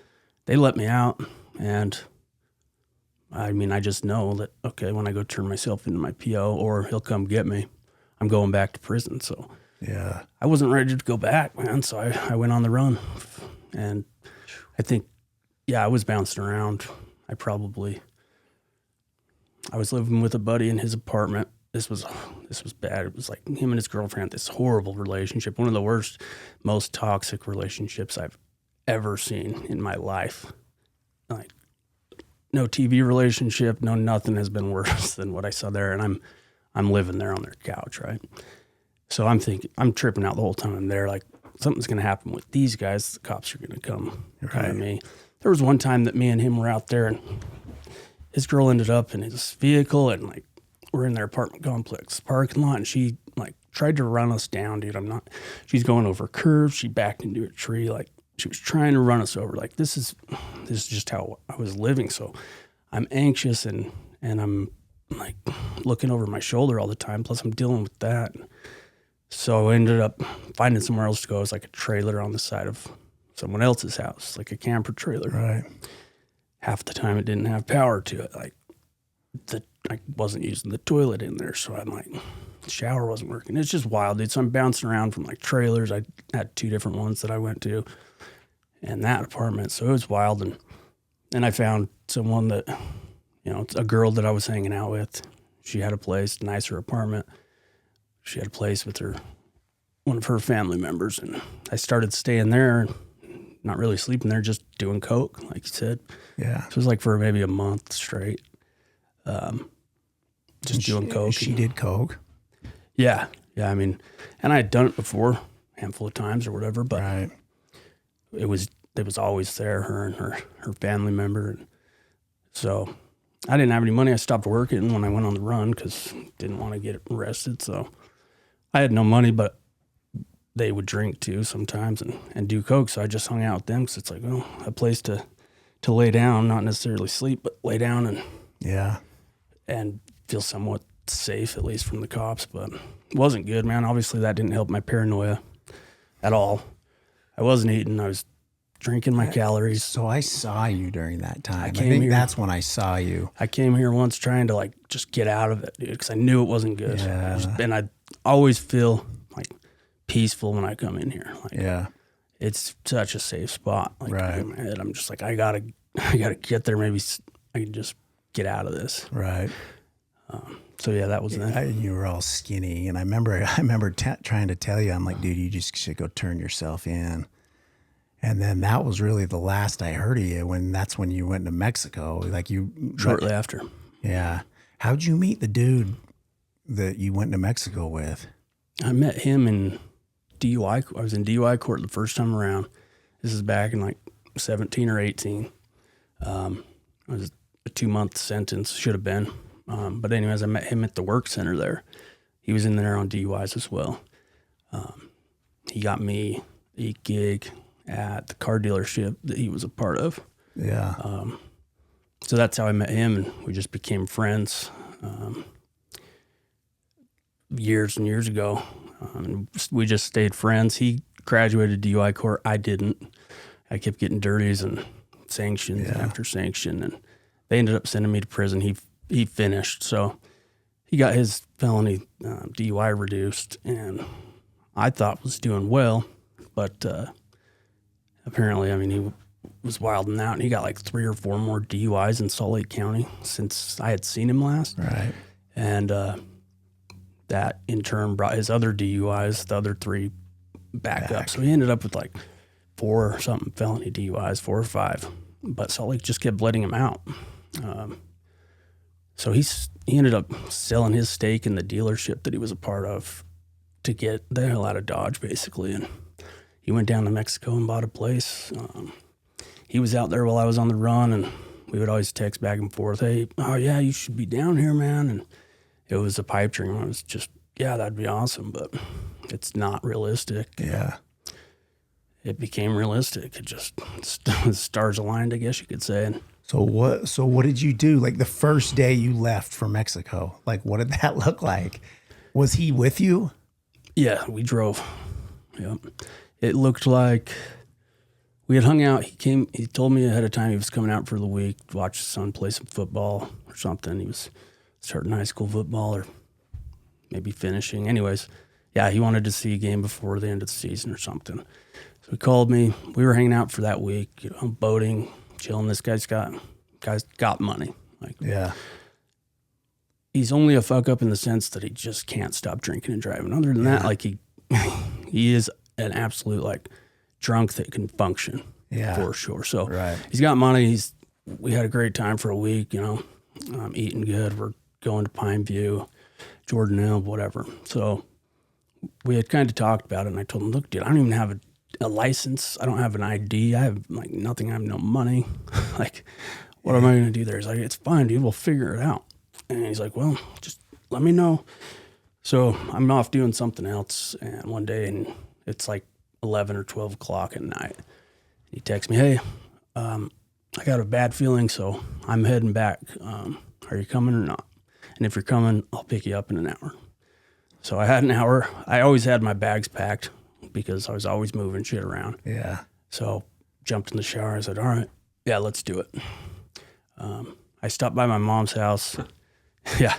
they let me out. And I mean, I just know that, okay, when I go turn myself into my PO or he'll come get me, I'm going back to prison. So Yeah. I wasn't ready to go back, man. So I went on the run, and I think, I was bouncing around. I was living with a buddy in his apartment. This was bad. It was like him and his girlfriend had this horrible relationship, one of the worst, most toxic relationships I've ever seen in my life. Like, no TV relationship, no nothing has been worse than what I saw there, and I'm living there on their couch, right? So I'm tripping out the whole time I'm there, like something's gonna happen with these guys. The cops are gonna come at me. There was one time that me and him were out there, and his girl ended up in his vehicle, and like we're in their apartment complex parking lot, and she like tried to run us down, dude. She's going over curves. She backed into a tree, like she was trying to run us over. Like this is just how I was living. So I'm anxious and I'm like looking over my shoulder all the time. Plus I'm dealing with that. So I ended up finding somewhere else to go. It was like a trailer on the side of someone else's house, like a camper trailer. Right. Half the time it didn't have power to it. Like I wasn't using the toilet in there. So I'm like, the shower wasn't working. It's just wild, dude. So I'm bouncing around from like trailers. I had 2 different ones that I went to in that apartment. So it was wild. And then I found someone that, a girl that I was hanging out with. She had a place, nicer apartment. She had a place with one of her family members. And I started staying there, not really sleeping there, just doing coke, like you said. Yeah. So it was like for maybe a month straight. Just doing coke. She did coke. Yeah. Yeah. I mean, and I had done it before a handful of times or whatever, but Right. it was always there, her and her family member. And so I didn't have any money. I stopped working when I went on the run because didn't want to get arrested. So I had no money, but they would drink too sometimes and do coke. So I just hung out with them because it's like, a place to lay down, not necessarily sleep, but lay down and feel somewhat safe, at least from the cops. But it wasn't good, man. Obviously that didn't help my paranoia at all. I wasn't eating. I was drinking my calories. So I saw you during that time. I came think here. that's when I saw you. I came here once trying to like just get out of it, dude, because I knew it wasn't good. Yeah. And I always feel like peaceful when I come in here. Like, Yeah. it's such a safe spot. Like Right. in my head, I'm just like, I gotta get there. Maybe I can just get out of this. Right. So yeah, that was that. You were all skinny, and I remember trying to tell you, I'm like, dude, you just should go turn yourself in. And then that was really the last I heard of you. That's when you went to Mexico, like Shortly after. Yeah. How'd you meet the dude that you went to Mexico with? I met him in DUI. I was in DUI court the first time around. This is back in like 17 or 18. It was a 2-month sentence, should have been. But anyways, I met him at the work center there. He was in there on DUIs as well. He got me a gig at the car dealership that he was a part of. Yeah. So that's how I met him, and we just became friends years and years ago. We just stayed friends. He graduated DUI court. I didn't. I kept getting dirties and sanctions after sanction, and they ended up sending me to prison. He finished, so he got his felony DUI reduced, and I thought was doing well, but apparently, I mean, he was wilding out, and he got like 3 or 4 more DUIs in Salt Lake County since I had seen him last. Right. And that in turn brought his other DUIs, the other 3, back up. So he ended up with like 4 or something felony DUIs, 4 or 5. But Salt Lake just kept letting him out. So he ended up selling his stake in the dealership that he was a part of to get the hell out of Dodge, basically. And he went down to Mexico and bought a place. He was out there while I was on the run, and we would always text back and forth. Hey, oh yeah, you should be down here, man. And it was a pipe dream. I was just, yeah, that'd be awesome, but it's not realistic. Yeah. It became realistic. It just the stars aligned, I guess you could say. And So what did you do? Like the first day you left for Mexico, like what did that look like? Was he with you? yeah, we drove. Yep. It looked like we had hung out. He told me ahead of time he was coming out for the week to watch his son play some football or something. He was starting high school football or maybe finishing. Anyways, yeah, he wanted to see a game before the end of the season or something. So he called me. We were hanging out for that week, boating, chilling. This guy's got money. Like, Yeah. he's only a fuck up in the sense that he just can't stop drinking and driving. Other than that, like he is an absolute like drunk that can function. Yeah. For sure. So Right. he's got money. We had a great time for a week, eating good. We're going to Pine View, Jordanelle, whatever. So we had kind of talked about it, and I told him, look, dude, I don't even have a license. I don't have an ID. I have like nothing. I have no money. Like, what am I going to do there? He's like, it's fine, dude. We'll figure it out. And he's like, well, just let me know. So I'm off doing something else, and one day, and it's like 11 or 12 o'clock at night. He texts me, hey, I got a bad feeling, so I'm heading back. Are you coming or not? And if you're coming, I'll pick you up in an hour. So I had an hour. I always had my bags packed because I was always moving shit around. Yeah. So jumped in the shower. I said, all right, yeah, let's do it. I stopped by my mom's house. Yeah.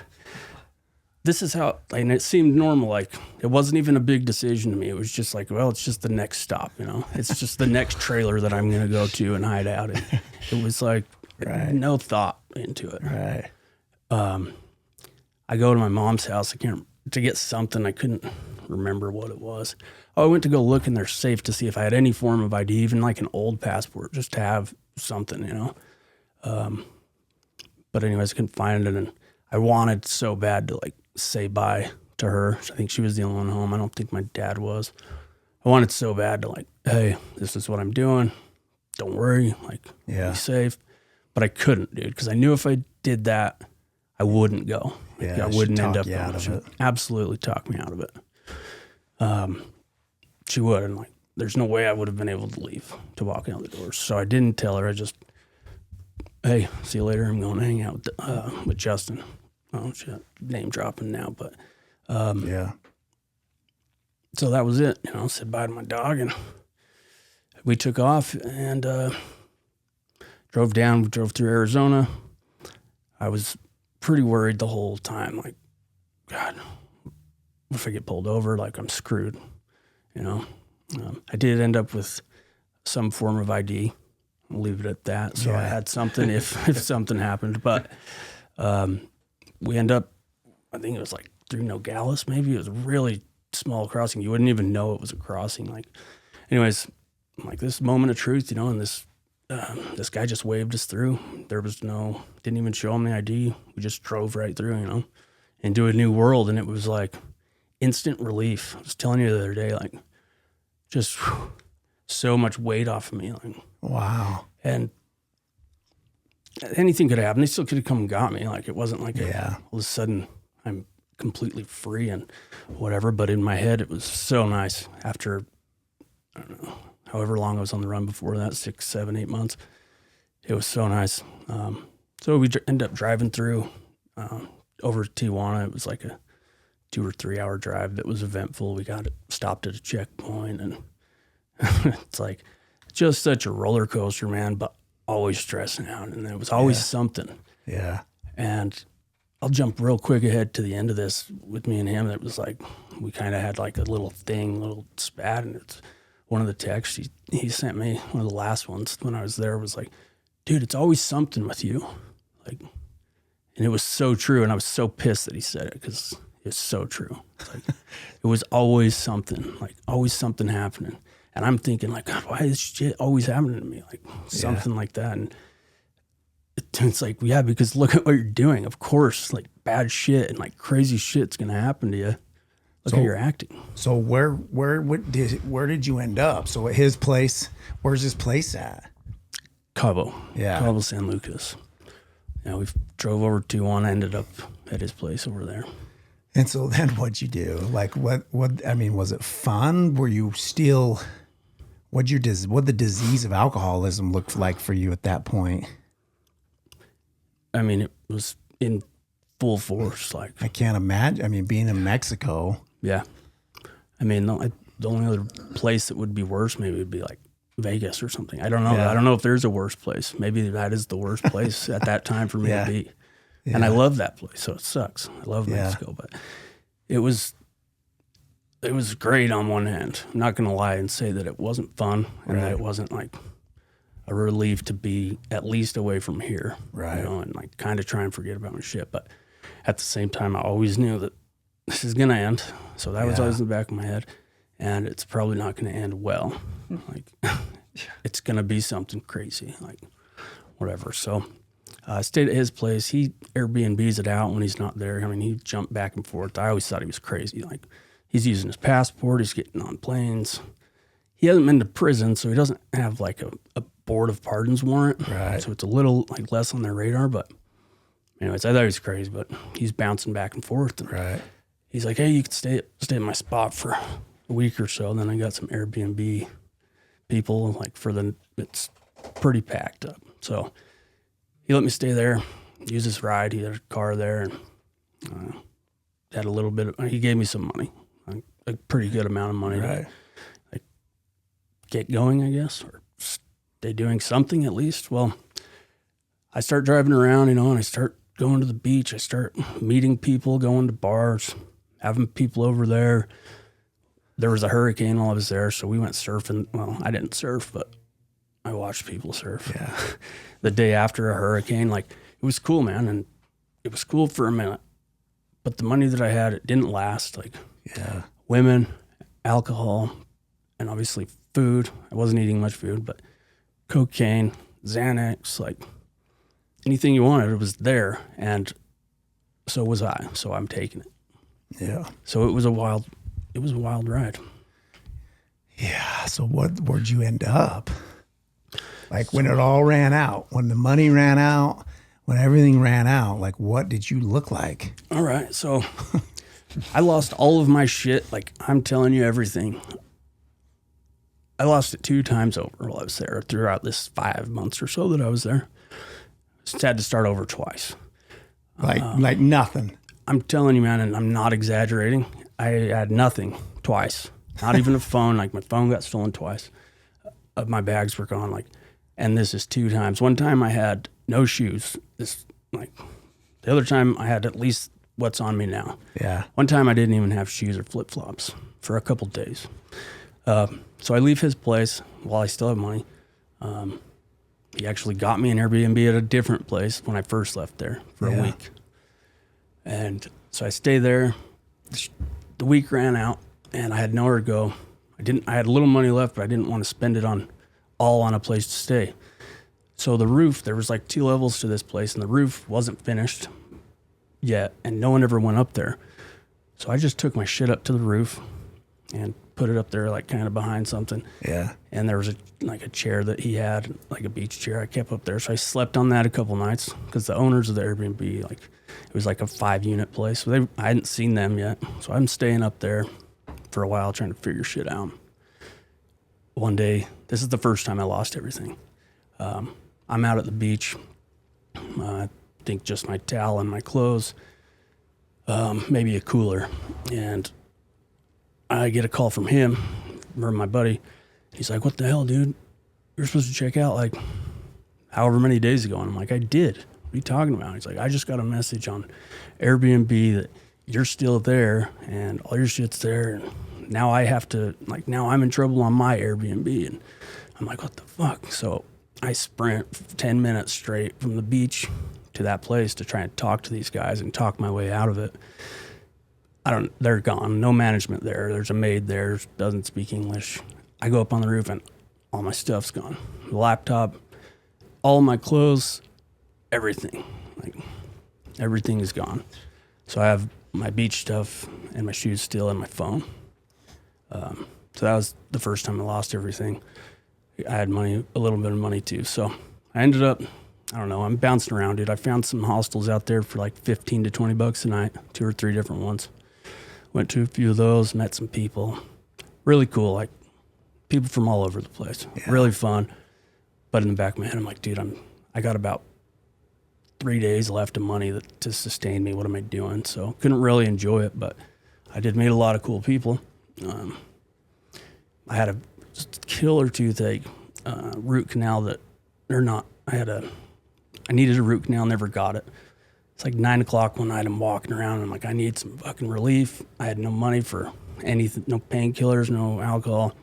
This is how, and it seemed normal. Like, it wasn't even a big decision to me. It was just like, well, it's just the next stop, It's just the next trailer that I'm going to go to and hide out in. It was like, Right. no thought into it. Right. I go to my mom's house. To get something. I couldn't remember what it was. Oh, I went to go look in their safe to see if I had any form of ID, even like an old passport, just to have something, But anyways, I couldn't find it, and I wanted so bad to like say bye to her. I think she was the only one home. I don't think my dad was. I wanted so bad to like, hey, this is what I'm doing. Don't worry, like, Yeah. be safe. But I couldn't, dude, because I knew if I did that, I wouldn't go. Like, Yeah, I she'd wouldn't end talk up you out going. of She it. would absolutely talk me out of it. She would, and like, there's no way I would have been able to leave to walk out the doors. So I didn't tell her. I just, hey, see you later. I'm going to hang out with Justin. Oh shit, name dropping now, but Yeah. so that was it. Said bye to my dog, and we took off and drove down. We drove through Arizona. I was pretty worried the whole time. Like, God, what if I get pulled over? Like, I'm screwed. I did end up with some form of ID. I'll leave it at that. So I had something if something happened. But we end up, I think it was like through Nogales, maybe. It was a really small crossing. You wouldn't even know it was a crossing. Like, anyways, like this moment of truth, and this guy just waved us through. There was didn't even show him the ID. We just drove right through, into a new world. And it was like instant relief. I was telling you the other day, like, just so much weight off of me. Like, Wow. and anything could happen. They still could have come and got me. Like, it wasn't like Yeah. all of a sudden I'm completely free and whatever. But in my head, it was so nice after, I don't know, however long I was on the run before that, 6, 7, 8 months. It was so nice. So we ended up driving through over to Tijuana. It was like a 2 or 3 hour drive that was eventful. We got stopped at a checkpoint, and it's like just such a roller coaster, man, but always stressing out. And there was always something. Yeah. And I'll jump real quick ahead to the end of this with me and him. It was like, we kind of had like a little spat, and it's one of the texts he sent me, one of the last ones when I was there, was like, dude, it's always something with you. Like, and it was so true. And I was so pissed that he said it, because it's so true. It's like, it was always something, like always something happening. And I'm thinking like, God, why is this shit always happening to me? Like something like that. And it's like, yeah, because look at what you're doing. Of course, like bad shit and like crazy shit's going to happen to you. Look how you're acting. So where did you end up? So at his place, where's his place at? Cabo. Yeah. Cabo San Lucas. Yeah, we drove over to Tijuana, ended up at his place over there. And so then what'd you do? Like I mean, was it fun? Were you still, what the disease of alcoholism looked like for you at that point? I mean, it was in full force. Like, I can't imagine. I mean, being in Mexico. yeah. I mean, the only other place that would be worse maybe would be like Vegas or something. I don't know. Yeah. I don't know if there's a worse place. Maybe that is the worst place at that time for me Yeah. to be. Yeah. And I love that place, so it sucks. I love Yeah. Mexico, but it was great on one hand. I'm not going to lie and say that it wasn't fun and that it wasn't like a relief to be at least away from here, Right. you know, and like kind of try and forget about my shit. But at the same time, I always knew that this is going to end. So that was always in the back of my head. And it's probably not going to end well. Like, it's going to be something crazy, like whatever. So I stayed at his place. He Airbnbs it out when he's not there. I mean, he jumped back and forth. I always thought he was crazy. Like, he's using his passport. He's getting on planes. He hasn't been to prison, so he doesn't have like a board of pardons warrant. Right. So it's a little like less on their radar. But anyways, I thought he was crazy, but he's bouncing back and forth. And Right. he's like, hey, you can stay at my spot for a week or so. And then I got some Airbnb people, like it's pretty packed up. So he let me stay there, use his ride. He had a car there and had a little bit he gave me some money, a pretty good amount of money Right. to get going, I guess, or stay doing something at least. Well, I start driving around, and I start going to the beach. I start meeting people, going to bars, having people over there. There was a hurricane while I was there, so we went surfing. Well, I didn't surf, but I watched people surf. Yeah. The day after a hurricane, like, it was cool, man, and it was cool for a minute. But the money that I had, it didn't last. Like, Yeah. women, alcohol, and obviously food. I wasn't eating much food, but cocaine, Xanax, like anything you wanted, it was there, and so was I. So I'm taking it. Yeah. So it was a wild ride. Yeah. So where'd you end up? Like when it all ran out, when the money ran out, when everything ran out, like what did you look like? All right, so I lost all of my shit. Like, I'm telling you everything. I lost it 2 times over while I was there throughout this 5 months or so that I was there. Just had to start over twice. Like nothing. I'm telling you, man, and I'm not exaggerating. I had nothing twice. Not even a phone. Like, my phone got stolen twice. My bags were gone. Like, and this is 2 times. One time I had no shoes. The other time I had at least what's on me now. Yeah. One time I didn't even have shoes or flip-flops for a couple days. So I leave his place while I still have money. He actually got me an Airbnb at a different place when I first left there for a week. And so I stay there. The week ran out, and I had nowhere to go. I had a little money left, but I didn't want to spend it all on a place to stay. So the roof, there was like 2 levels to this place, and the roof wasn't finished yet, and no one ever went up there. So I just took my shit up to the roof and put it up there, like kind of behind something. Yeah. And there was a chair that he had, like a beach chair. I kept up there, so I slept on that a couple nights because the owners of the Airbnb, like, it was like a 5-unit place. So I hadn't seen them yet, so I'm staying up there for a while trying to figure shit out. One day, this is the first time I lost everything. I'm out at the beach. I think just my towel and my clothes, maybe a cooler, and I get a call from him, or my buddy. He's like, "What the hell, dude? You're supposed to check out like however many days ago." And I'm like, "I did. What are you talking about?" He's like, "I just got a message on Airbnb that you're still there and all your shit's there. And now I have to, like, now I'm in trouble on my Airbnb." And I'm like, "What the fuck?" So I sprint 10 minutes straight from the beach to that place to try and talk to these guys and talk my way out of it. They're gone. No management there. There's a maid there, doesn't speak English. I go up on the roof and all my stuff's gone. The laptop, all my clothes, everything. Like, everything is gone. So I have my beach stuff and my shoes still and my phone. So that was the first time I lost everything. I had money, a little bit of money too. So I ended up, I don't know, I'm bouncing around, dude. I found some hostels out there for like 15 to 20 bucks a night, 2 or 3 different ones. Went to a few of those, met some people. Really cool, like people from all over the place. Yeah. Really fun. But in the back of my head, I'm like, dude, I got about 3 days left of money to sustain me. What am I doing? So couldn't really enjoy it, but I did meet a lot of cool people. I had a killer toothache, root canal I needed a root canal, never got it. It's like 9 o'clock one night, I'm walking around, and I'm like, I need some fucking relief. I had no money for anything, no painkillers, no alcohol.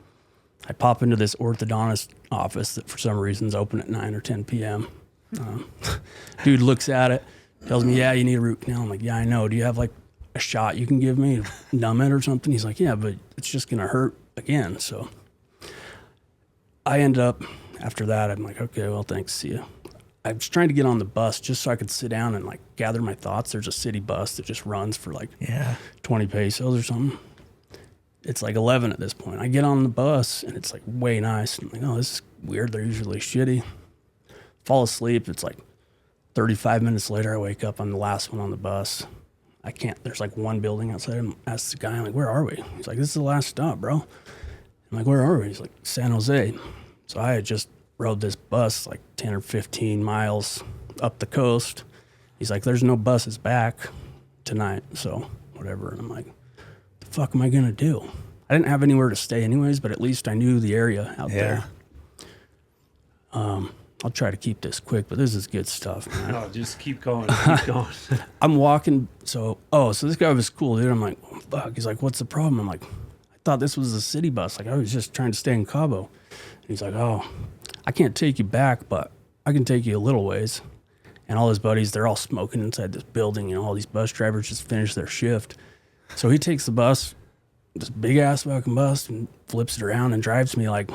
I pop into this orthodontist office that for some reason is open at 9 or 10 p.m. Dude looks at it, tells me, yeah, you need a root canal. I'm like, yeah, I know. Do you have like a shot you can give me to numb it or something? He's like, yeah, but it's just going to hurt again. So I end up, after that, I'm like, okay, well, thanks, see you. I was trying to get on the bus just so I could sit down and like gather my thoughts. There's a city bus that just runs for like 20 pesos or something. It's like 11 at this point. I get on the bus and it's like way nice. I'm like, oh, this is weird. They're usually shitty. Fall asleep. It's like 35 minutes later, I wake up. I'm the last one on the bus. I can't, there's like one building outside. I asked the guy, I'm like, where are we? He's like, this is the last stop, bro. I'm like, where are we? He's like, San Jose. So I had just rode this bus like 10 or 15 miles up the coast. He's like, there's no buses back tonight, so whatever. And I'm like, the fuck am I gonna do? I didn't have anywhere to stay anyways, but at least I knew the area out there. I'll try to keep this quick, but this is good stuff, man. No, just keep going, keep going. I'm walking, so this guy was cool, dude. I'm like, oh, fuck. He's like, what's the problem? I'm like, I thought this was a city bus. Like, I was just trying to stay in Cabo. And he's like, oh, I can't take you back, but I can take you a little ways. And all his buddies, they're all smoking inside this building. You know, all these bus drivers just finished their shift. So he takes the bus, this big-ass fucking bus, and flips it around and drives me like,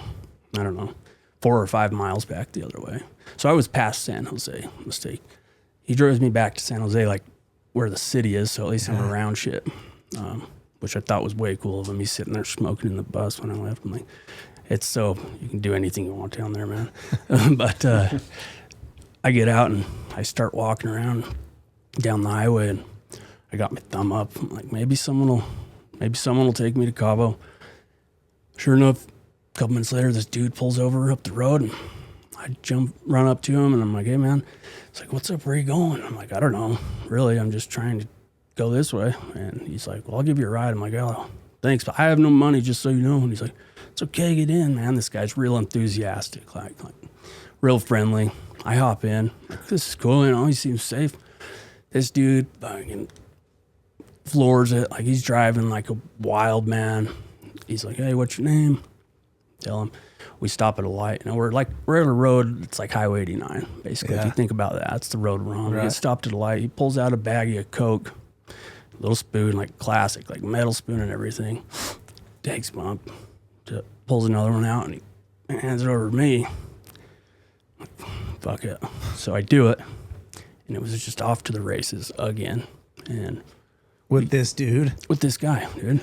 I don't know, 4 or 5 miles back the other way. So I was past San Jose, mistake. He drove me back to San Jose, like where the city is, so at least I'm around shit, which I thought was way cool of him. He's sitting there smoking in the bus when I left. I'm like, it's so, you can do anything you want down there, man. But I get out and I start walking around down the highway, and I got my thumb up. I'm like, maybe someone will take me to Cabo. Sure enough, a couple minutes later, this dude pulls over up the road, and I run up to him, and I'm like, hey, man. He's like, what's up? Where are you going? I'm like, I don't know. Really, I'm just trying to go this way. And he's like, well, I'll give you a ride. I'm like, oh, thanks, but I have no money, just so you know. And he's like, it's okay, get in, man. This guy's real enthusiastic, like real friendly. I hop in. Like, this is cool, you know, he seems safe. This dude fucking floors it. Like, he's driving like a wild man. He's like, hey, what's your name? Tell him. We stop at a light. And we're at a road. It's like Highway 89, basically. If you think about that, that's the road we're on. Right. We get stopped at a light. He pulls out a baggie of Coke, little spoon, like classic, like metal spoon and everything. Takes him up, pulls another one out, and he hands it over to me. Like, fuck it. So I do it, and it was just off to the races again. And with this dude? With this guy, dude,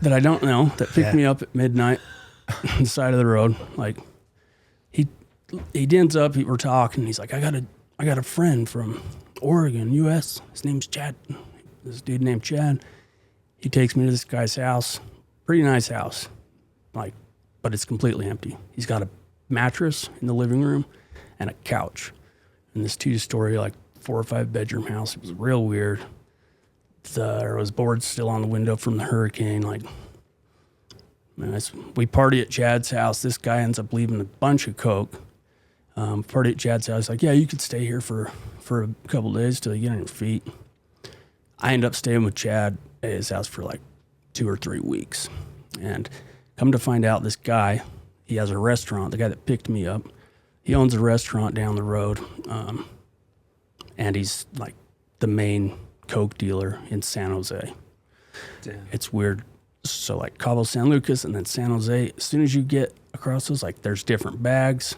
that I don't know, that picked me up at midnight on the side of the road. Like, he ends up, we're talking, he's like, I got a friend from Oregon, U.S. His name's Chad. This dude named Chad. He takes me to this guy's house. Pretty nice house, like, but it's completely empty. He's got a mattress in the living room and a couch in this 2-story, like 4 or 5 bedroom house. It was real weird. There was boards still on the window from the hurricane. Like, man, we party at Chad's house. This guy ends up leaving a bunch of Coke. Party at Chad's house. Like, yeah, you could stay here for a couple days till you get on your feet. I end up staying with Chad at his house for like 2 or 3 weeks. And come to find out, this guy, he has a restaurant. The guy that picked me up, he owns a restaurant down the road. And he's like the main Coke dealer in San Jose. Damn. It's weird. So like Cabo San Lucas and then San Jose, as soon as you get across those, like there's different bags.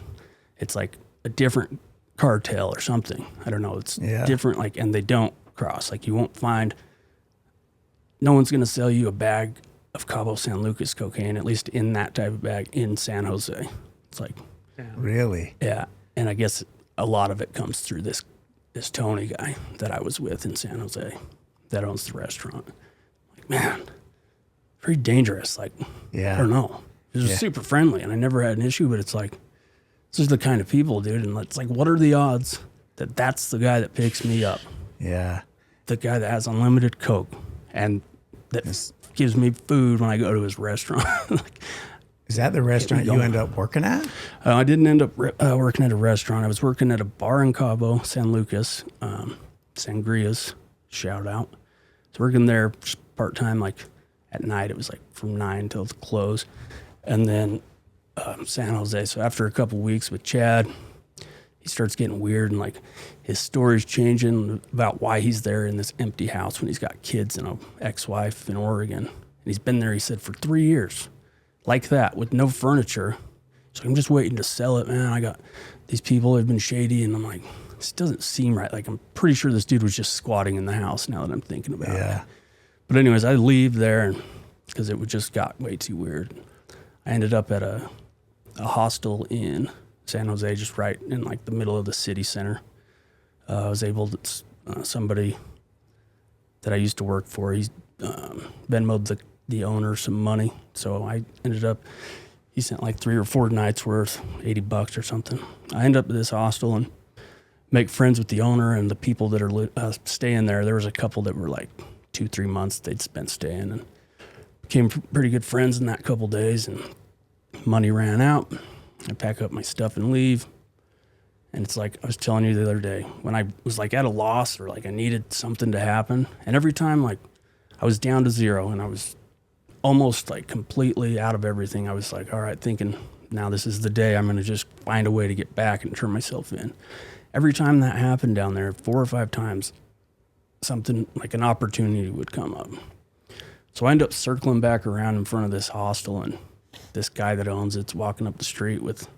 It's like a different cartel or something. I don't know. It's different, like, and they don't cross. Like, you won't find, no one's going to sell you a bag of Cabo San Lucas cocaine, at least in that type of bag, in San Jose. It's like, really? Yeah. And I guess a lot of it comes through this Tony guy that I was with in San Jose that owns the restaurant. Like, man, pretty dangerous. Like, Yeah. I don't know. He was super friendly, and I never had an issue, but it's like, this is the kind of people, dude. And it's like, what are the odds that that's the guy that picks me up? Yeah. The guy that has unlimited Coke and that gives me food when I go to his restaurant. Like, Is that the restaurant you end up working at? I didn't end up working at a restaurant. I was working at a bar in Cabo, San Lucas, Sangria's, shout out. I was working there part-time, like at night. It was like from 9 till the close. And then San Jose. So after a couple weeks with Chad, he starts getting weird, and like his story's changing about why he's there in this empty house when he's got kids and an ex-wife in Oregon. And he's been there, he said, for 3 years. Like that, with no furniture. So I'm just waiting to sell it, man. I got these people have been shady, and I'm like, this doesn't seem right. Like, I'm pretty sure this dude was just squatting in the house now that I'm thinking about it. But anyways, I leave there because it just got way too weird. I ended up at a hostel in San Jose, just right in like the middle of the city center. I was able to, somebody that I used to work for, he's Venmo'd the owner some money. So I ended up, he sent like 3 or 4 nights worth, $80 or something. I ended up at this hostel and make friends with the owner and the people that are staying there. There was a couple that were like 2-3 months they'd spent staying, and became pretty good friends in that couple days, and money ran out. I pack up my stuff and leave. And it's like I was telling you the other day, when I was like at a loss or like I needed something to happen, and every time like I was down to 0 and I was almost like completely out of everything, I was like, all right, thinking now this is the day I'm going to just find a way to get back and turn myself in. Every time that happened down there, 4 or 5 times, something like an opportunity would come up. So I end up circling back around in front of this hostel, and this guy that owns it's walking up the street with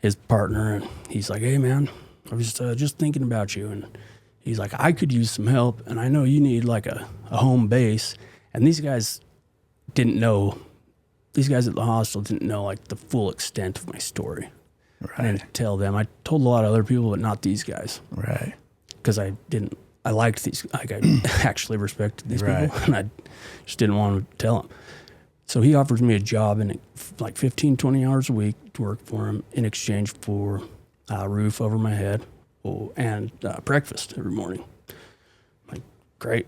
his partner, and he's like, hey man, I was just thinking about you. And he's like, I could use some help, and I know you need like a home base. And these guys at the hostel didn't know like the full extent of my story. Right. I didn't tell them. I told a lot of other people, but not these guys. Right. Because I liked these, like I actually respected these people, and I just didn't want to tell them. So he offers me a job in like 15, 20 hours a week to work for him in exchange for a roof over my head and breakfast every morning. I'm like, great,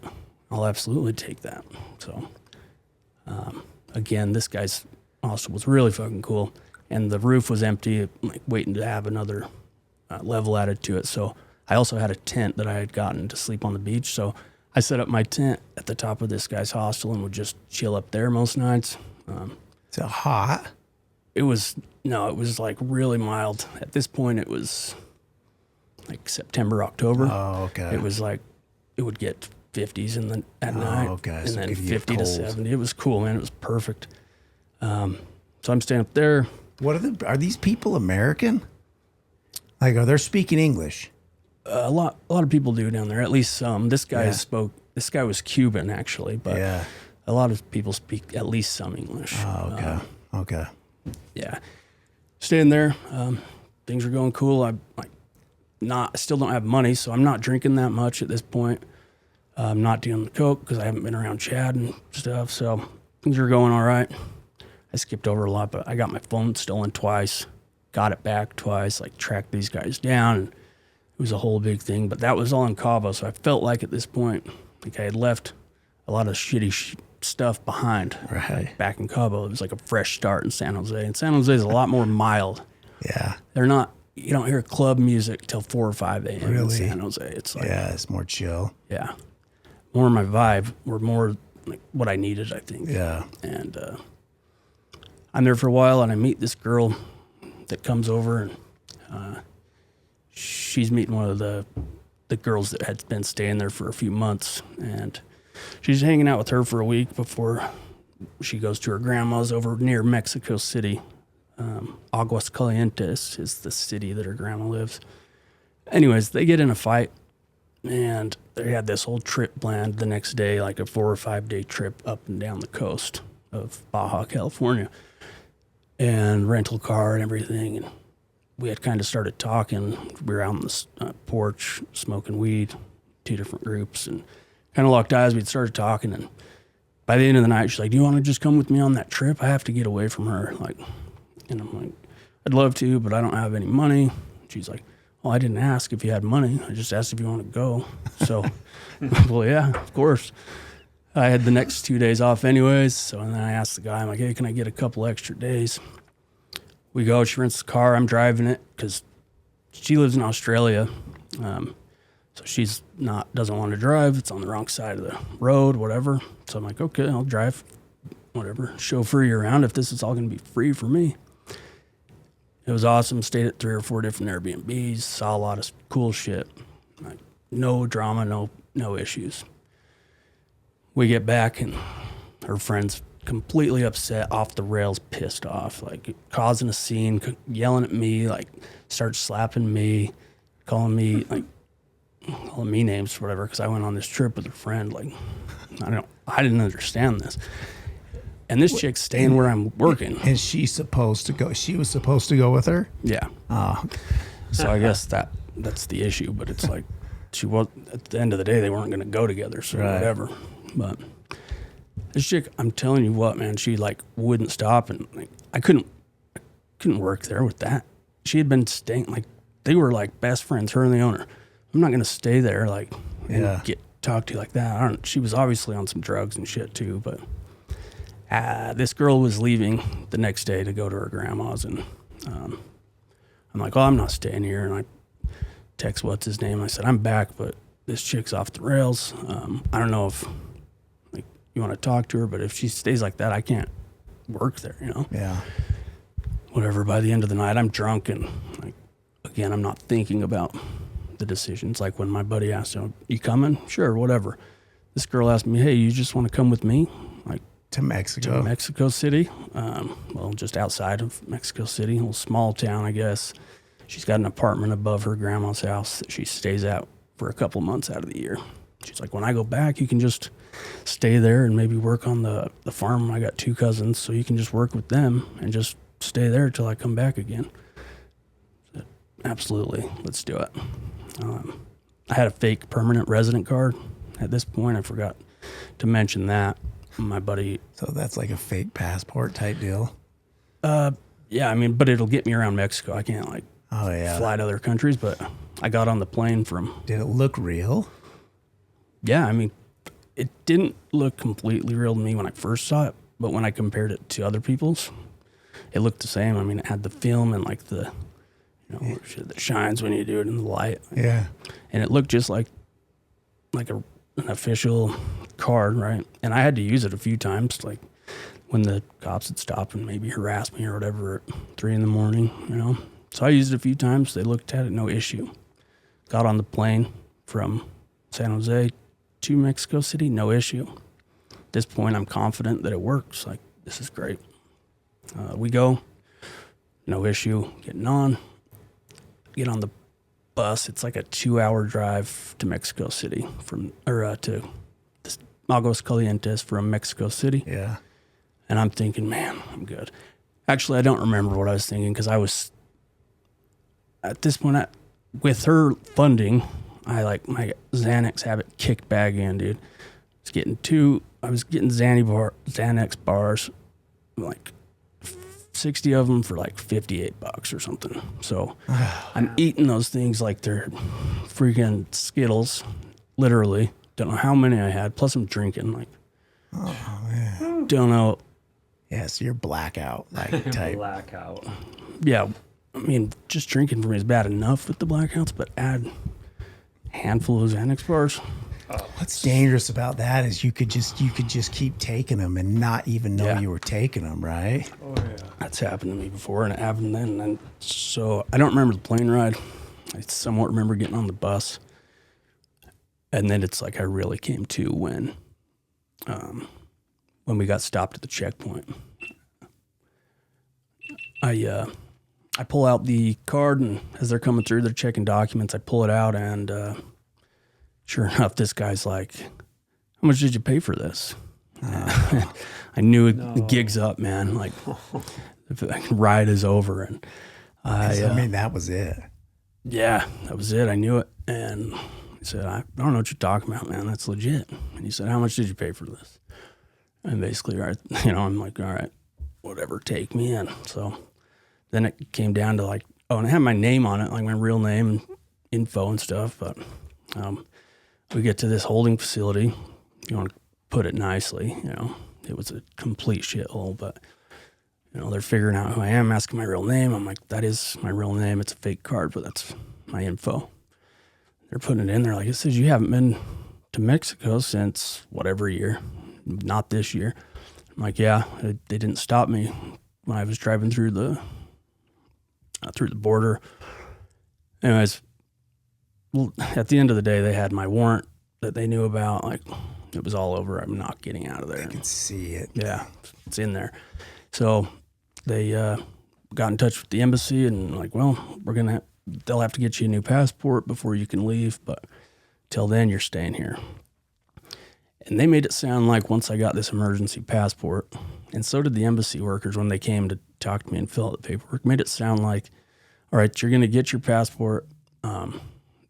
I'll absolutely take that. So again, this guy's hostel was really fucking cool, and the roof was empty, like waiting to have another level added to it. So I also had a tent that I had gotten to sleep on the beach. So I set up my tent at the top of this guy's hostel and would just chill up there most nights. Is it hot? It was like really mild. At this point, it was like September, October. Oh, okay. It was like, it would get 50s at night. Okay. And So then give you 50 to cold. 70. It was cool, man. It was perfect. So I'm staying up there. Are these people American? Like, are they speaking English? A lot of people do down there, at least some. This guy was Cuban actually, but a lot of people speak at least some English. Oh, okay. Okay. Yeah. Staying there, things are going cool. I still don't have money, so I'm not drinking that much at this point. I'm not doing the coke because I haven't been around Chad and stuff, so things are going all right. I skipped over a lot, but I got my phone stolen twice, got it back twice, like tracked these guys down, and it was a whole big thing. But that was all in Cabo, so I felt like at this point, like I had left a lot of shitty stuff behind. Right. Like back in Cabo, it was like a fresh start in San Jose, and San Jose is a lot more mild. Yeah. You don't hear club music till 4 or 5 a.m. in Really? San Jose. It's like, It's more chill. yeah, more my vibe, or more like what I needed, I think. Yeah. And I'm there for a while, and I meet this girl that comes over, and she's meeting one of the girls that had been staying there for a few months, and she's hanging out with her for a week before she goes to her grandma's over near Mexico City. Aguas Calientes is the city that her grandma lives. Anyways, they get in a fight, and they had this whole trip planned the next day, like a 4 or 5 day trip up and down the coast of Baja California, and rental car and everything. And we had kind of started talking. We were out on the porch smoking weed, 2 different groups, and kind of locked eyes. We'd started talking, and by the end of the night, she's like, "Do you want to just come with me on that trip? I have to get away from her." Like, and I'm like, "I'd love to, but I don't have any money." She's like, "Well, I didn't ask if you had money. I just asked if you want to go." So, well, yeah, of course. I had the next 2 days off anyways. So then I asked the guy, I'm like, "Hey, can I get a couple extra days?" We go, she rents the car. I'm driving it because she lives in Australia. So she's doesn't want to drive. It's on the wrong side of the road, whatever. So I'm like, okay, I'll drive, whatever, chauffeur you around if this is all going to be free for me. It was awesome. Stayed at 3 or 4 different Airbnbs, saw a lot of cool shit. Like, no drama, no issues. We get back and her friend's completely upset, off the rails, pissed off, like causing a scene, yelling at me, like starts slapping me, calling me names, whatever, because I went on this trip with her friend. Like, I didn't understand this. And this chick's staying where I'm working. And she was supposed to go with her? Yeah. So I guess that's the issue, but it's like she was, at the end of the day, they weren't going to go together, so whatever. But this chick, I'm telling you what, man, she like wouldn't stop, and like I couldn't work there with that. She had been staying, like they were like best friends, her and the owner. I'm not gonna stay there like and get talked to like that. She was obviously on some drugs and shit too, but this girl was leaving the next day to go to her grandma's, and I'm like, "Oh, I'm not staying here." And I text what's his name. I said, "I'm back, but this chick's off the rails. I don't know if you want to talk to her, but if she stays like that, I can't work there, you know?" Yeah. Whatever. By the end of the night, I'm drunk, and like, again, I'm not thinking about the decisions. Like when my buddy asked, "You coming?" "Sure, whatever." This girl asked me, "Hey, you just want to come with me?" Like, to Mexico. To Mexico City. Well, just outside of Mexico City, a little small town, I guess. She's got an apartment above her grandma's house that she stays at for a couple months out of the year. She's like, "When I go back, you can just stay there and maybe work on the farm. I got 2 cousins, so you can just work with them and just stay there till I come back again." Said, "Absolutely, let's do it." I had a fake permanent resident card. At this point, I forgot to mention that. My buddy... So that's like a fake passport type deal? Yeah, I mean, but it'll get me around Mexico. I can't fly to other countries, but I got on the plane from... Did it look real? Yeah, I mean, it didn't look completely real to me when I first saw it, but when I compared it to other people's, it looked the same. I mean, it had the film and like the, shit that shines when you do it in the light. Yeah. And it looked just like an official card, right? And I had to use it a few times, like when the cops would stop and maybe harass me or whatever at 3 a.m, So I used it a few times. They looked at it, no issue. Got on the plane from San Jose to Mexico City, no issue. At this point, I'm confident that it works. Like, this is great. We go, no issue, getting on. Get on the bus. It's like a 2-hour drive to Mexico City to Aguas Calientes from Mexico City. Yeah. And I'm thinking, man, I'm good. Actually, I don't remember what I was thinking because I was, at this point, with her funding, I like my Xanax habit kicked back in, dude. I was getting Xanax bars, like 60 of them for like $58 or something. So I'm eating those things like they're freaking Skittles, literally. Don't know how many I had. Plus I'm drinking, like, don't know. Yeah, so you're blackout like type. Blackout. Yeah, I mean, just drinking for me is bad enough with the blackouts, but add a handful of Xanax bars. What's dangerous about that is you could just keep taking them and not even know you were taking them, right? Oh yeah. That's happened to me before, and it happened then. And so I don't remember the plane ride. I somewhat remember getting on the bus, and then it's like I really came to when we got stopped at the checkpoint. I pull out the card, and as they're coming through, they're checking documents. I pull it out, and sure enough, this guy's like, "How much did you pay for this?" I knew the gig's up, man. Like, the ride is over. And I mean, that was it. Yeah, that was it. I knew it. And he said, I don't know what you're talking about, man. That's legit. And he said, how much did you pay for this? And basically, I'm like, all right, whatever, take me in. So then it came down to like, and I had my name on it, like my real name and info and stuff. But we get to this holding facility. You want to put it nicely, it was a complete shithole, but they're figuring out who I am, asking my real name. I'm like, that is my real name. It's a fake card, but that's my info. They're putting it in there like, it says you haven't been to Mexico since whatever year, not this year. I'm like, yeah, they didn't stop me when I was driving through the border. Anyways, well, at the end of the day, they had my warrant that they knew about. Like, it was all over. I'm not getting out of there. I can see it. Yeah, it's in there. So they got in touch with the embassy and like, well, they'll have to get you a new passport before you can leave, but till then you're staying here. And they made it sound like once I got this emergency passport, and so did the embassy workers when they came to talk to me and fill out the paperwork, made it sound like, all right, you're going to get your passport,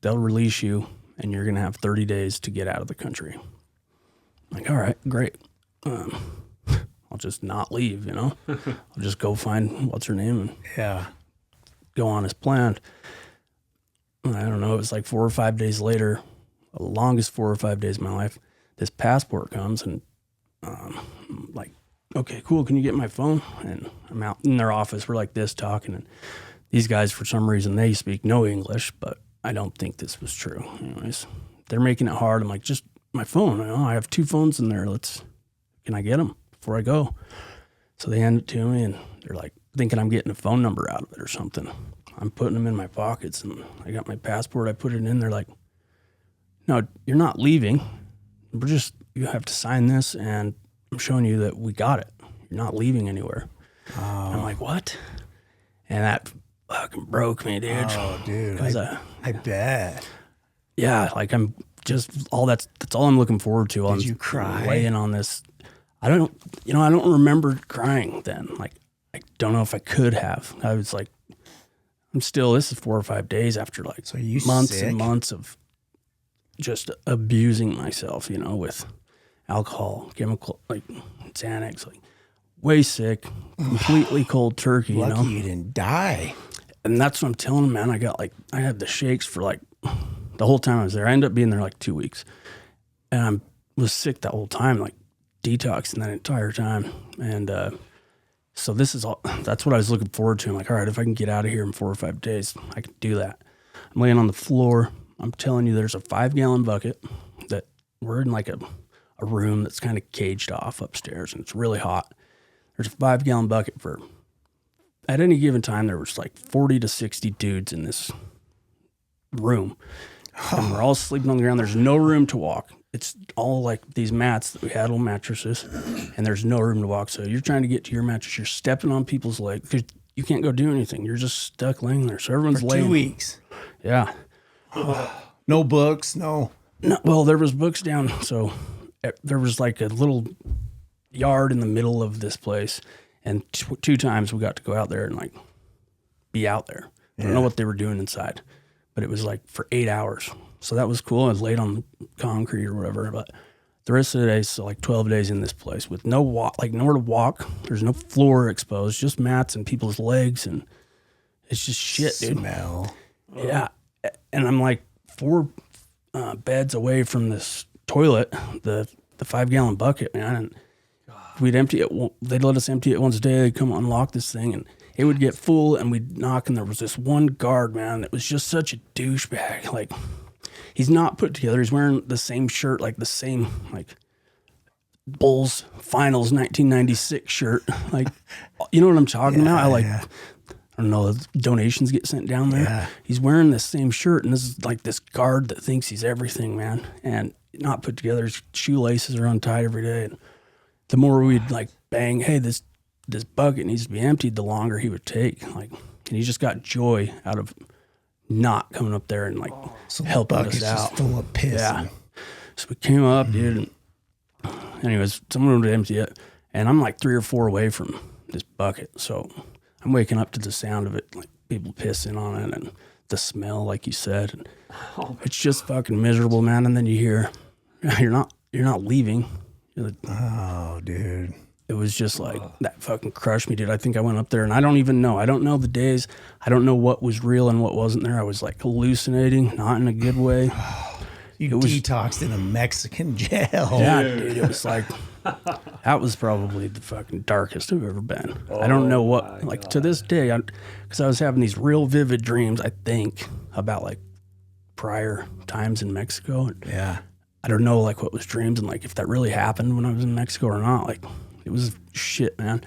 they'll release you, and you're going to have 30 days to get out of the country. I'm like, all right, great. I'll just not leave, I'll just go find what's her name and go on as planned. I don't know, it was like 4 or 5 days later, the longest 4 or 5 days of my life, this passport comes and I'm like, okay, cool, can you get my phone? And I'm out in their office, we're like this talking, and these guys, for some reason, they speak no English, but I don't think this was true. Anyways, they're making it hard. I'm like, just my phone, I have 2 phones in there, can I get them before I go? So they hand it to me, and they're like thinking I'm getting a phone number out of it or something. I'm putting them in my pockets, and I got my passport. I put it in. They're like, no, you're not leaving. You have to sign this, and I'm showing you that we got it. You're not leaving anywhere. Oh. I'm like, what? And that fucking broke me, dude. Oh, dude. I bet. Yeah, like I'm just that's all I'm looking forward to. Did you cry? Laying on this. I don't remember crying then. Like, I don't know if I could have. I was like, this is 4 or 5 days after like months and months of just abusing myself, with alcohol, chemical, like Xanax, like way sick, completely cold turkey, Lucky you didn't die. And that's what I'm telling them, man. I had the shakes for like the whole time I was there. I ended up being there like 2 weeks, and I was sick that whole time, like detoxing that entire time. And so that's what I was looking forward to. I'm like, all right, if I can get out of here in 4 or 5 days, I can do that. I'm laying on the floor. I'm telling you, there's a 5-gallon bucket that we're in like a room that's kind of caged off upstairs, and it's really hot. There's a 5-gallon bucket at any given time, there was like 40 to 60 dudes in this room. And we're all sleeping on the ground. There's no room to walk. It's all like these mats that we had, little mattresses, and there's no room to walk. So you're trying to get to your mattress. You're stepping on people's legs because you can't go do anything. You're just stuck laying there. So everyone's laying. 2 weeks. Yeah. No books, no. Well, there was books down. So there was like a little yard in the middle of this place. And 2 times we got to go out there and like be out there. I don't know what they were doing inside, but it was like for 8 hours. So that was cool. I was laid on the concrete or whatever, but the rest of the day, so like 12 days in this place with nowhere to walk. There's no floor exposed, just mats and people's legs, and it's just shit, dude. Smell. Yeah, and I'm like 4 beds away from this toilet, the 5-gallon bucket, man. And we'd empty it. They'd let us empty it once a day. They'd come unlock this thing, and it would get full, and we'd knock, and there was this one guard, man, that was just such a douchebag. Like, he's not put together. He's wearing the same shirt, like the same, like, Bulls Finals 1996 shirt. Like, you know what I'm talking about? I don't know, donations get sent down there. Yeah. He's wearing this same shirt, and this is like this guard that thinks he's everything, man, and not put together. His shoelaces are untied every day, and the more we'd like bang, hey, this bucket needs to be emptied, the longer he would take. Like, and he just got joy out of not coming up there and like helping us out. Just full of piss. Yeah. So we came up, dude. And anyways, someone would empty it, and I'm like 3 or 4 away from this bucket. So I'm waking up to the sound of it like people pissing on it and the smell, like you said. And it's just fucking miserable, man. And then you hear, you're not leaving. You're like, Oh, dude. it was just like, that fucking crushed me, dude. I think I went up there and I don't even know. I don't know the days. I don't know what was real and what wasn't there. I was like hallucinating, not in a good way. You detoxed in a Mexican jail. Yeah, dude, it was like, that was probably the fucking darkest I've ever been. I don't know what, like to this day, because I was having these real vivid dreams, I think, about like prior times in Mexico. And Yeah. I don't know like what was dreams and like if that really happened when I was in Mexico or not. Like it was shit, man.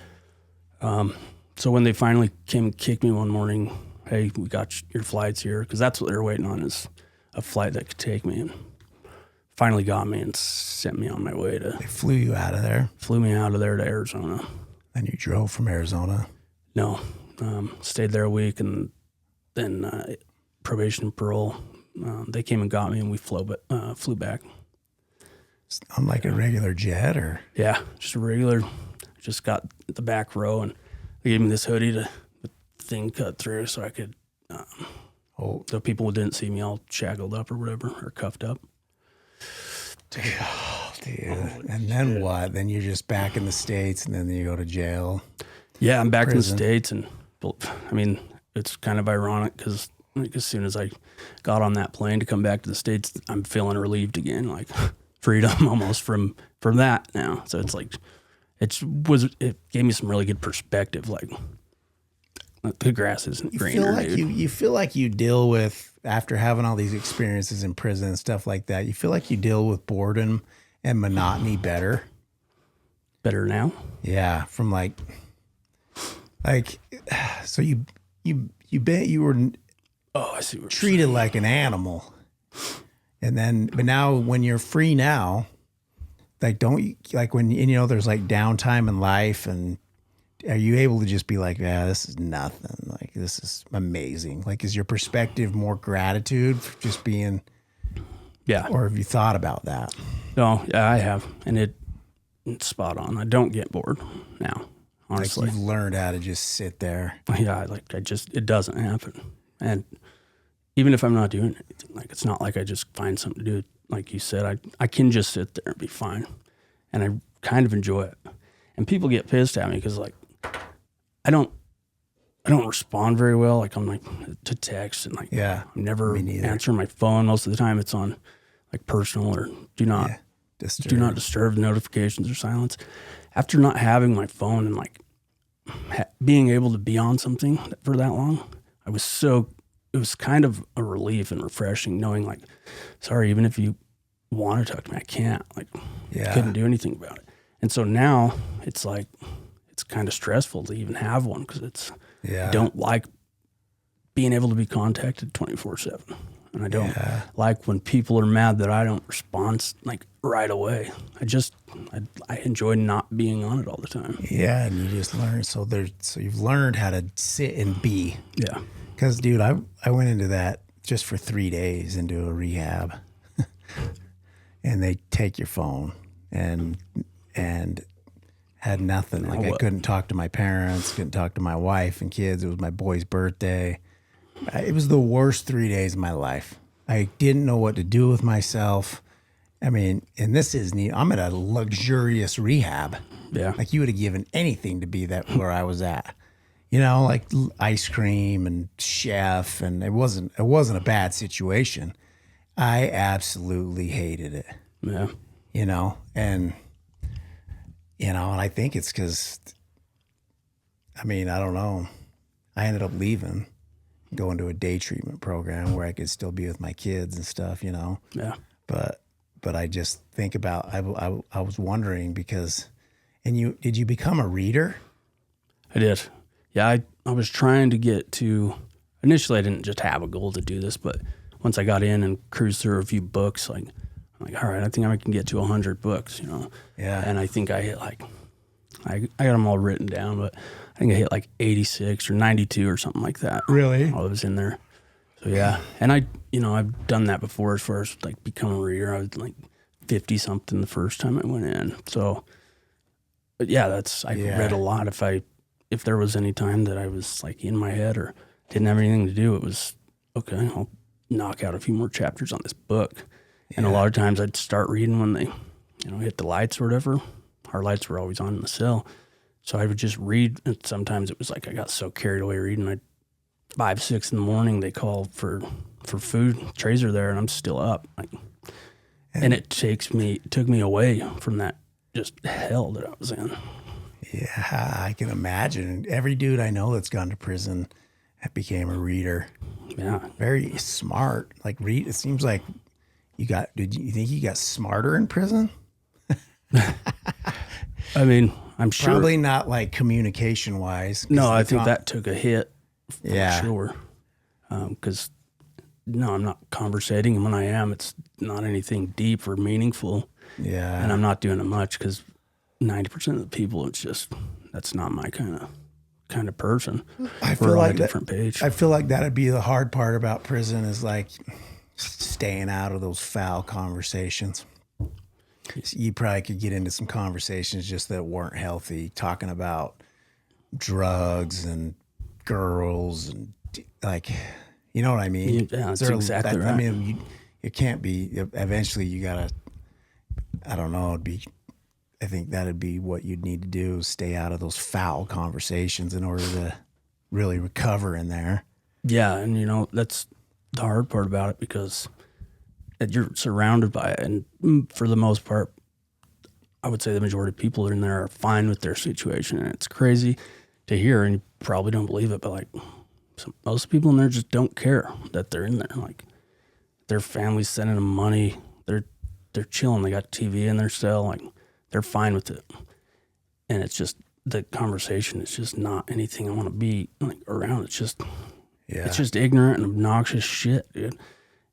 So when they finally came and kicked me one morning, hey, we got your flights here, because that's what they were waiting on, is a flight that could take me, and finally got me and sent me on my way They flew you out of there. flew me out of there to Arizona. And you drove from Arizona. No, stayed there a week, and then probation and parole. They came and got me, and we flew back. On like a regular jet, or? Yeah, just a regular. Just got the back row, and they gave me this hoodie to the thing cut through, so I could. So people didn't see me all shackled up or whatever, or cuffed up. Dude. And then what? Then you're just back in the States, and then you go to jail. Yeah, I'm back Prison. in the States, and I mean, it's kind of ironic because like as soon as I got on that plane to come back to the States, I'm feeling relieved again, like freedom almost from that now. So it's like it gave me some really good perspective, like the grass isn't greener, dude. You feel like you deal with, after having all these experiences in prison and stuff like that, you feel like you deal with boredom and monotony better. Better now? Yeah, from like so you were Oh, I see what you're treated like an animal. And then, but now when you're free now, like, don't you, like when, you know, there's like downtime in life, and are you able to just be like, yeah, this is nothing. Like, this is amazing. Like, is your perspective more gratitude for just being, Yeah. or have you thought about that? No, yeah, I have. And it's spot on. I don't get bored now, honestly. Like, you've learned how to just sit there. Yeah, it doesn't happen. And even if I'm not doing anything, like, it's not like I just find something to do. Like you said, I can just sit there and be fine. And I kind of enjoy it. And people get pissed at me because, like, I don't respond very well. Like, I'm like to text, and like, Yeah, I'm never me neither. answering my phone. Most of the time it's on like personal or do not disturb, notifications or silence. After not having my phone and like being able to be on something for that long, it was kind of a relief and refreshing knowing, like, sorry, even if you want to talk to me, I can't. Like, Yeah. couldn't do anything about it. And so now it's like, it's kind of stressful to even have one because I don't like being able to be contacted 24/7. And I don't like when people are mad that I don't respond like right away. I enjoy not being on it all the time. Yeah, and you just learn. So you've learned how to sit and be. Yeah. Because, dude, I went into that just for 3 days into a rehab, and they take your phone and had nothing. Like, I couldn't talk to my parents, couldn't talk to my wife and kids. It was my boy's birthday. It was the worst 3 days of my life. I didn't know what to do with myself. I mean, and this isn't, I'm at a luxurious rehab. Yeah. Like, you would have given anything to be where I was at. You know, like ice cream and chef, and it wasn't a bad situation. I absolutely hated it. Yeah. And I think it's because, I mean, I don't know. I ended up leaving, going to a day treatment program where I could still be with my kids and stuff, Yeah. But I just think about, I was wondering because, and did you become a reader? I did. Yeah, I was trying to get to, initially I didn't just have a goal to do this, but once I got in and cruised through a few books, like, I'm like, all right, I think I can get to 100 books, Yeah. And I think I hit like, I got them all written down, but I think I hit like 86 or 92 or something like that. Really? While I was in there. So yeah. And I've done that before as far as like becoming a reader. I was like 50 something the first time I went in. So, but yeah, I read a lot. If there was any time that I was like in my head or didn't have anything to do. It was, okay, I'll knock out a few more chapters on this book. Yeah. And a lot of times I'd start reading when they, hit the lights or whatever. Our lights were always on in the cell. So I would just read, and sometimes it was like I got so carried away reading. 5, 6 in the morning, they call for food. Trays are there, and I'm still up. And it took me away from that just hell that I was in. Yeah, I can imagine. Every dude I know that's gone to prison became a reader. Yeah, very smart. Like read. It seems like you think you got smarter in prison? I mean, I'm sure. Probably not like communication wise. No, I think that took a hit for sure. Because, I'm not conversating. And when I am, it's not anything deep or meaningful. Yeah. And I'm not doing it much because 90% of the people, that's not my kind of person. I feel We're like on a different page. I feel like that'd be the hard part about prison is like staying out of those foul conversations. You probably could get into some conversations just that weren't healthy, talking about drugs and girls and like, you know what I mean? Yeah, that's exactly right. I mean, it can't be. Eventually, you gotta. I don't know. I think that'd be what you'd need to do: is stay out of those foul conversations in order to really recover in there. Yeah, and that's the hard part about it because you're surrounded by it, and for the most part, I would say the majority of people in there are fine with their situation, and it's crazy to hear, and you probably don't believe it, but like most people in there just don't care that they're in there. Like their family's sending them money, they're chilling, they got TV in their cell, like they're fine with it, and it's just the conversation is just not anything I want to be like around. It's just ignorant and obnoxious shit, dude.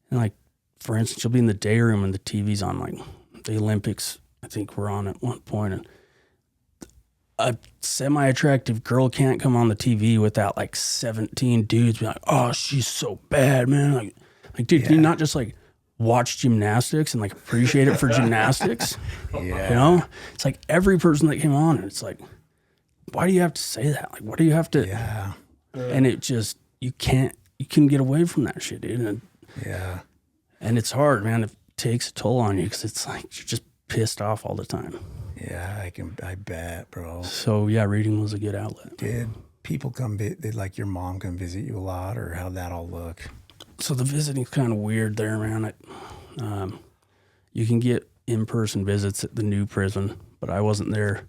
And like, for instance, you'll be in the day room and the TV's on, like the Olympics, I think we're on at one point, and a semi-attractive girl can't come on the TV without like 17 dudes be like, oh, she's so bad, man. Like dude, can you not just like watch gymnastics and like appreciate it for gymnastics? Yeah. It's like every person that came on, and it's like, why do you have to say that? Like, what do you have to? Yeah. And it just, you can get away from that shit, dude. And it's hard, man. It takes a toll on you because it's like you're just pissed off all the time. Yeah, I bet, bro. So yeah, reading was a good outlet. Did people did like your mom come visit you a lot, or how'd that all look? So the visiting's kind of weird there, man. You can get in-person visits at the new prison, but I wasn't there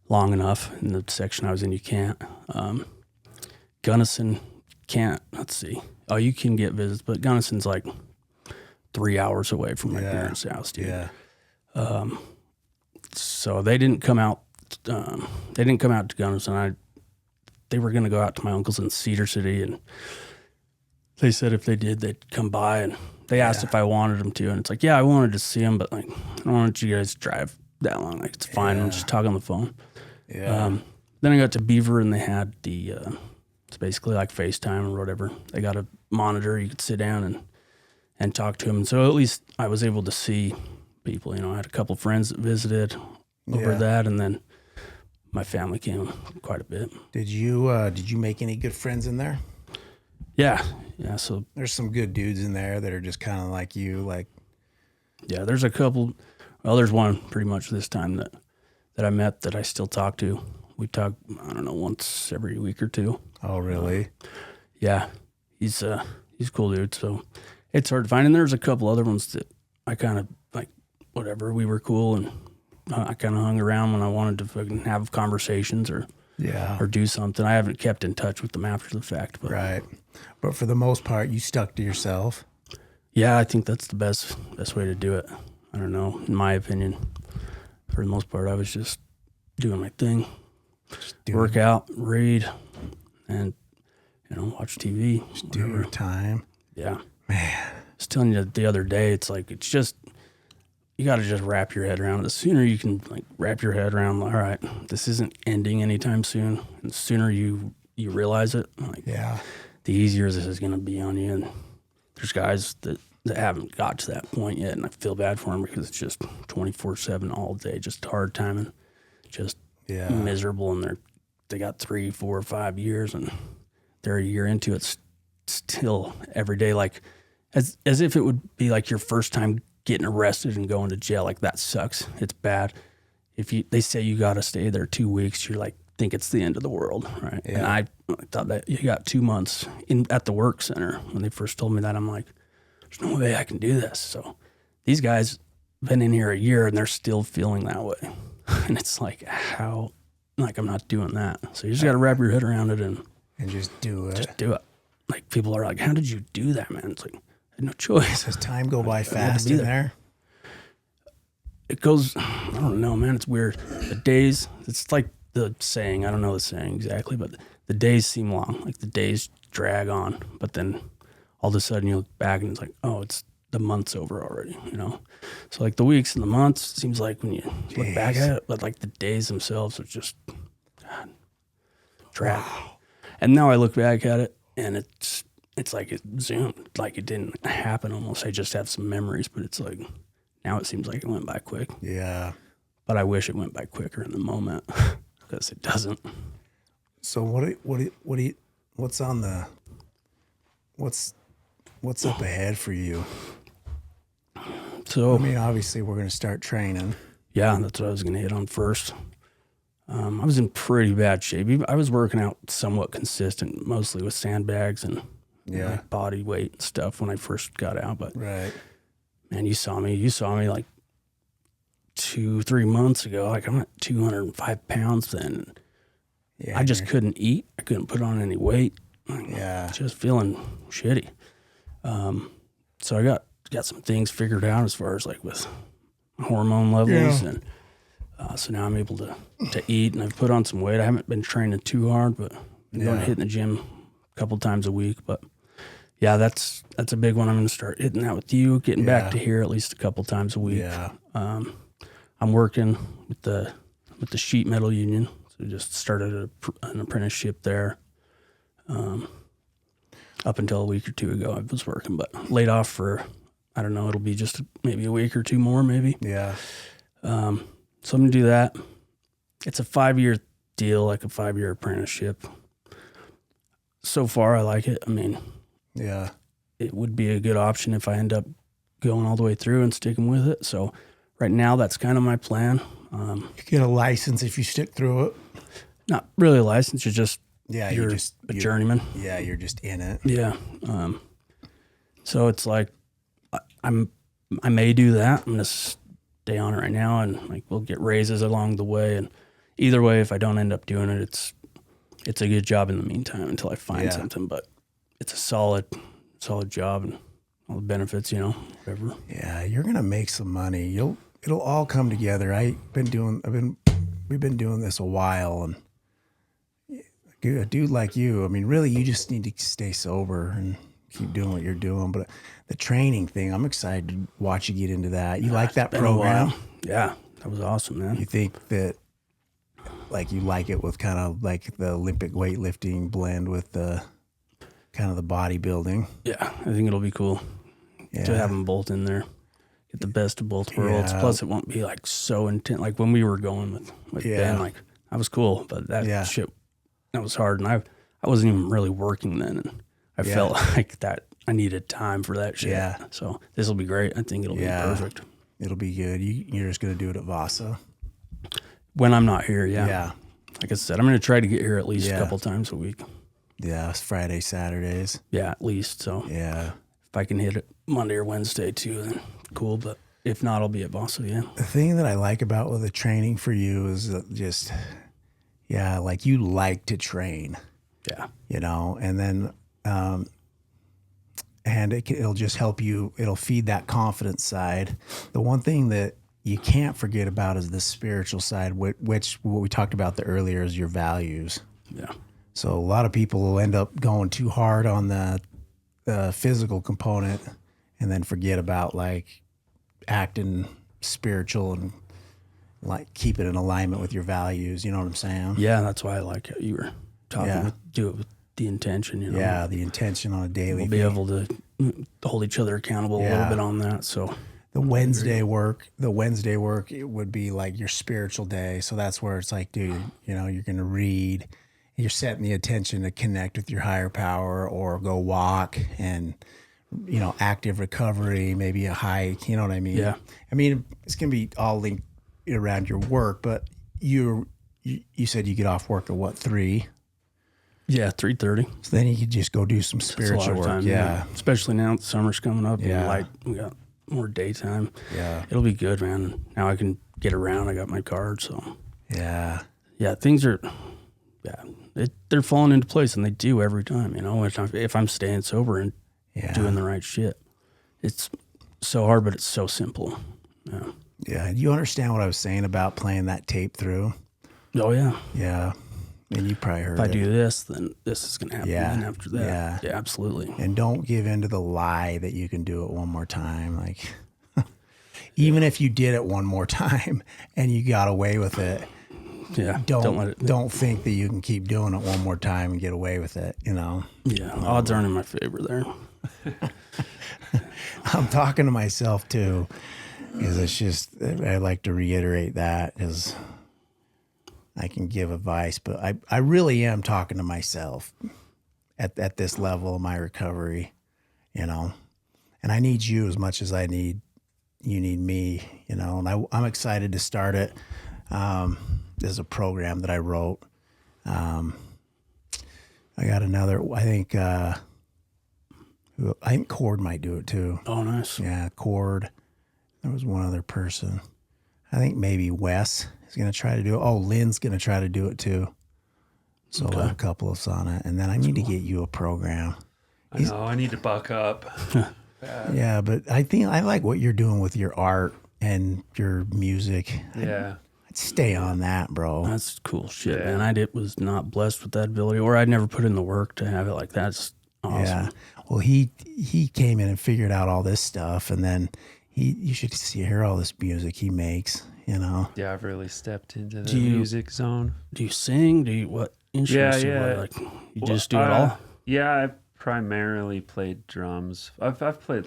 long enough. In the section I was in, you can't. Gunnison can't. Let's see. Oh, you can get visits, but Gunnison's like 3 hours away from my parents' house, dude. Yeah. So they didn't come out. They didn't come out to Gunnison. They were going to go out to my uncle's in Cedar City, and they said if they did, they'd come by, and they asked if I wanted them to, and it's like, yeah, I wanted to see them, but like, I don't want you guys to drive that long. Like, it's fine. I'm just talking on the phone. Yeah. Then I got to Beaver, and they had it's basically like FaceTime or whatever. They got a monitor. You could sit down and talk to them. And so at least I was able to see people. I had a couple friends that visited over that, and then my family came quite a bit. Did you make any good friends in there? Yeah. So there's some good dudes in there that are just kind of like you, like. Yeah, there's a couple. Well, there's one pretty much this time that I met that I still talk to. We talk, I don't know, once every week or two. Oh, really? Yeah, he's a cool dude. So it's hard to find. And there's a couple other ones that I kind of like. Whatever, we were cool, and I kind of hung around when I wanted to fucking have conversations or do something. I haven't kept in touch with them after the fact, but right. But for the most part, you stuck to yourself. Yeah, I think that's the best way to do it. I don't know, in my opinion. For the most part, I was just doing my thing, work out, read, and watch TV. Just do your time. Yeah, man. I was telling you the other day, it's like it's just. You got to just wrap your head around it. The sooner you can like wrap your head around, like, all right, this isn't ending anytime soon. And the sooner you realize it, like, the easier this is going to be on you. And there's guys that haven't got to that point yet, and I feel bad for them because it's just 24/7 all day, just hard timing, just miserable. And they got 3, 4, 5 years, and there a year into it, still every day, like as if it would be like your first time getting arrested and going to jail. Like that sucks. It's bad. If they say you got to stay there 2 weeks, you're like, think it's the end of the world, right? Yeah. And I thought that you got 2 months at the work center. When they first told me that, I'm like, there's no way I can do this. So these guys been in here a year and they're still feeling that way. And it's like, how, like, I'm not doing that. So you just got to wrap your head around it and just do it. Just do it. Like, people are like, how did you do that, man? It's like, I had no choice. Does time go by fast in there? It goes, I don't know, man. It's weird. The days, it's like the saying, I don't know the saying exactly, but the days seem long. Like the days drag on, but then all of a sudden you look back and it's like, oh, it's the month's over already, you know? So like the weeks and the months, it seems like when you look back at it, but like the days themselves are just, God, drag. Wow. And now I look back at it and it's like it zoomed, like it didn't happen almost. I just have some memories, but it's like, now it seems like it went by quick. Yeah. But I wish it went by quicker in the moment because it doesn't. So what's up ahead for you? So, I mean, obviously we're going to start training. Yeah, that's what I was going to hit on first. I was in pretty bad shape. I was working out somewhat consistent, mostly with sandbags and like body weight and stuff when I first got out. But right. Man, you saw me like 2-3 months ago. Like I'm at 205 pounds then. Yeah, I just couldn't eat. I couldn't put on any weight. Just feeling shitty. So I got some things figured out as far as like with hormone levels. And so now I'm able to eat, and I've put on some weight. I haven't been training too hard, but I'm going to hit in the gym a couple times a week. But yeah, that's a big one. I'm going to start hitting that with you, getting back to here at least a couple times a week. Yeah. I'm working with the sheet metal union. So just started an apprenticeship there. Up until a week or two ago, I was working, but laid off for, I don't know, it'll be just maybe a week or two more, maybe. Yeah. So I'm going to do that. It's a 5-year deal, like a 5-year apprenticeship. So far, I like it. I mean, it would be a good option if I end up going all the way through and sticking with it. So right now, that's kind of my plan. You get a license if you stick through it. Not really a license. You're just you're a journeyman. Yeah, you're just in it. Yeah. So it's like I may do that. I'm gonna stay on it right now, and like we'll get raises along the way. And either way, if I don't end up doing it, it's a good job in the meantime until I find something. But it's a solid job and all the benefits, whatever. Yeah, you're gonna make some money. It'll all come together. We've been doing this a while, and a dude like you, I mean, really, you just need to stay sober and keep doing what you're doing. But the training thing, I'm excited to watch you get into that. You like that program? Yeah, that was awesome, man. You think that, like, you like it with kind of like the Olympic weightlifting blend with the kind of the bodybuilding? Yeah, I think it'll be cool to have them both in there. Get the best of both worlds. Plus, it won't be like so intense. Like when we were going with Ben, like that was cool, but that shit, that was hard. And I wasn't even really working then, and I felt like that I needed time for that shit. Yeah. So this will be great. I think it'll be perfect. It'll be good. You're just gonna do it at Vasa when I'm not here. Yeah. Like I said, I'm gonna try to get here at least a couple times a week. Yeah, it's Friday, Saturdays. Yeah, at least. So if I can hit it Monday or Wednesday too, then cool. But if not, I'll be at Vasa. Yeah. The thing that I like about with the training for you is just, like you like to train. Yeah. And then, and it'll just help you. It'll feed that confidence side. The one thing that you can't forget about is the spiritual side, which what we talked about earlier is your values. Yeah. So a lot of people will end up going too hard on the physical component and then forget about like acting spiritual and like keep it in alignment with your values. You know what I'm saying? Yeah, that's why I like how you were talking. Do it with the intention. Yeah, the intention on a daily. We'll be able to hold each other accountable a little bit on that. So the Wednesday work, it would be like your spiritual day. So that's where it's like, dude, you're going to read you're setting the attention to connect with your higher power or go walk and, active recovery, maybe a hike, you know what I mean? Yeah. I mean, it's going to be all linked around your work, but you said you get off work at what, 3? Yeah, 3:30. So then you could just go do some That's a spiritual lot of work. time, Yeah. especially now that summer's coming up. Yeah. And we got more daytime. Yeah. It'll be good, man. Now I can get around. I got my card, so Yeah. yeah, things are. Yeah, they're falling into place, and they do every time. If I'm staying sober and Yeah. doing the right shit, it's so hard, but it's so simple. Yeah. Yeah. You understand what I was saying about playing that tape through? Oh yeah. Yeah. And you probably heard If I it. do this, then this is gonna happen. Yeah. And after that, Yeah. yeah, absolutely. And don't give in to the lie that you can do it one more time. Like, even if you did it one more time and you got away with it, Yeah. don't think that you can keep doing it one more time and get away with it. Yeah. Odds aren't in my favor there. I'm talking to myself too, because it's just, I like to reiterate that because I can give advice, but I really am talking to myself at this level of my recovery, and I need you as much as you need me, and I'm excited to start it. There's a program that I wrote. I got another, I think Cord might do it too. Oh, nice. Yeah, Cord. There was one other person. I think maybe Wes is going to try to do it. Oh, Lynn's going to try to do it too. So we'll have a couple of us on it. And then I need to get you a program. I know. I need to buck up. Yeah, but I think I like what you're doing with your art and your music. Yeah. I'd stay on that, bro. That's cool shit, Yeah. man. Was not blessed with that ability, or I'd never put in the work to have it like that. It's awesome. Yeah. Well, he came in and figured out all this stuff, and then you should hear all this music he makes. Yeah, I've really stepped into the Do you- music zone. Do you sing? what instruments? Yeah. Do you play? You just do it all? Yeah, I primarily played drums. I've played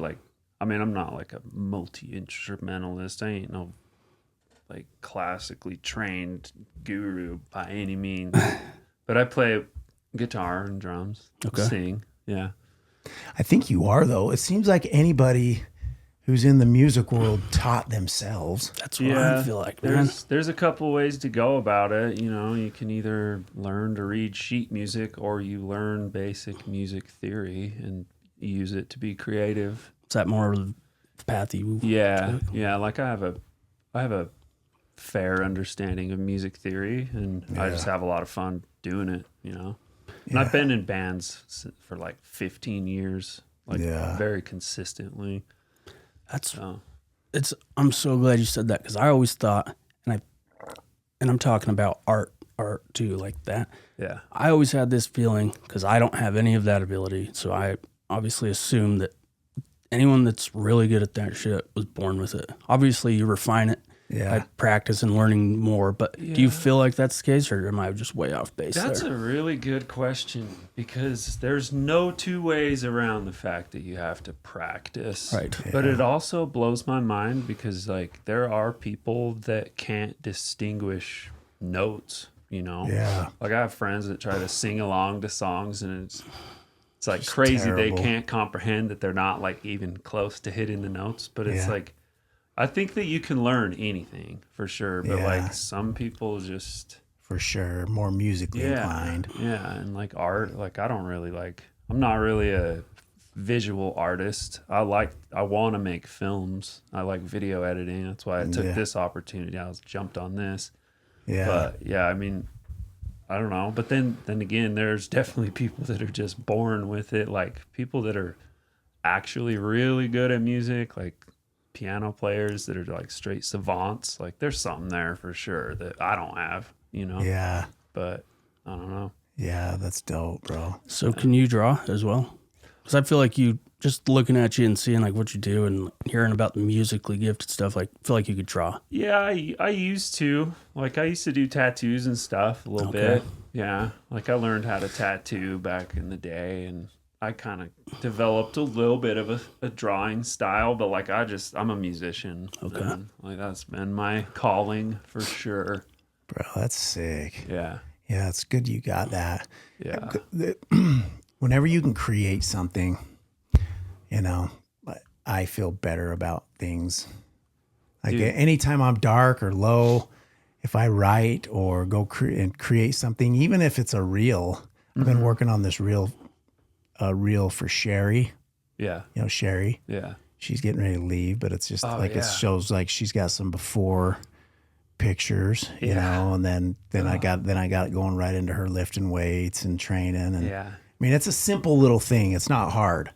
I'm not like a multi-instrumentalist. I ain't no like classically trained guru by any means. But I play guitar and drums. Okay. Sing. Yeah. I think you are, though. It seems like anybody who's in the music world taught themselves. That's what I feel like, man. There's a couple ways to go about it. You can either learn to read sheet music or you learn basic music theory and use it to be creative. Is that more of the path you Yeah. Like I have a fair understanding of music theory, and I just have a lot of fun doing it. And I've been in bands for like 15 years, very consistently. I'm so glad you said that, because I always thought, and I'm talking about art too, like that. Yeah. I always had this feeling, because I don't have any of that ability, so I obviously assume that anyone that's really good at that shit was born with it. Obviously, you refine it by practice and learning more, but do you feel like that's the case, or am I just way off base That's there? a really good question, because there's no two ways around the fact that you have to practice. Right. But it also blows my mind because there are people that can't distinguish notes, Yeah. Like I have friends that try to sing along to songs, and it's like crazy. terrible. They can't comprehend that they're not like even close to hitting the notes, but it's I think that you can learn anything for sure, but some people just For sure. More musically inclined. Yeah, and art, I don't really I'm not really a visual artist. I want to make films. I like video editing. That's why I took this opportunity. I jumped on this. Yeah. But yeah, I mean, I don't know. But then again, there's definitely people that are just born with it. Like people that are actually really good at music, like piano players that are like straight savants. Like there's something there for sure that I don't have, Yeah. But I don't know. Yeah, that's dope, bro. So can you draw as well? Because I feel like you, just looking at you and seeing what you do and hearing about the musically gifted stuff, I feel like you could draw. Yeah, I used to. I used to do tattoos and stuff a little bit. Yeah, I learned how to tattoo back in the day, and I kind of developed a little bit of a drawing style, but I'm a musician. Okay. That's been my calling for sure. Bro, that's sick. Yeah. Yeah, it's good you got that. Yeah. Whenever you can create something, you know, I feel better about things. Like Dude. anytime I'm dark or low, if I write or go and create something, even if it's a reel, I've been working on this reel for Sherry. Yeah. You know, Sherry. Yeah. She's getting ready to leave, but it's just it yeah. shows like she's got some before pictures, you Yeah. know, and then I got it going right into her lifting weights and training. And Yeah. I mean, it's a simple little thing. It's not hard,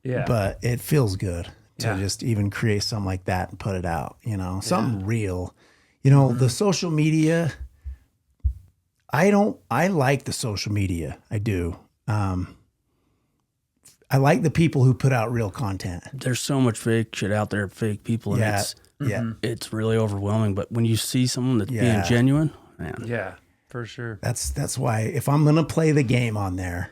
Yeah. but it feels good to Yeah. just even create something like that and put it out, you know, something real. You know, the social media, I like the social media. I do. I like the people who put out real content. There's so much fake shit out there, fake people, and it's really overwhelming. But when you see someone that's being genuine, man, Yeah, for sure. That's why if I'm gonna play the game on there,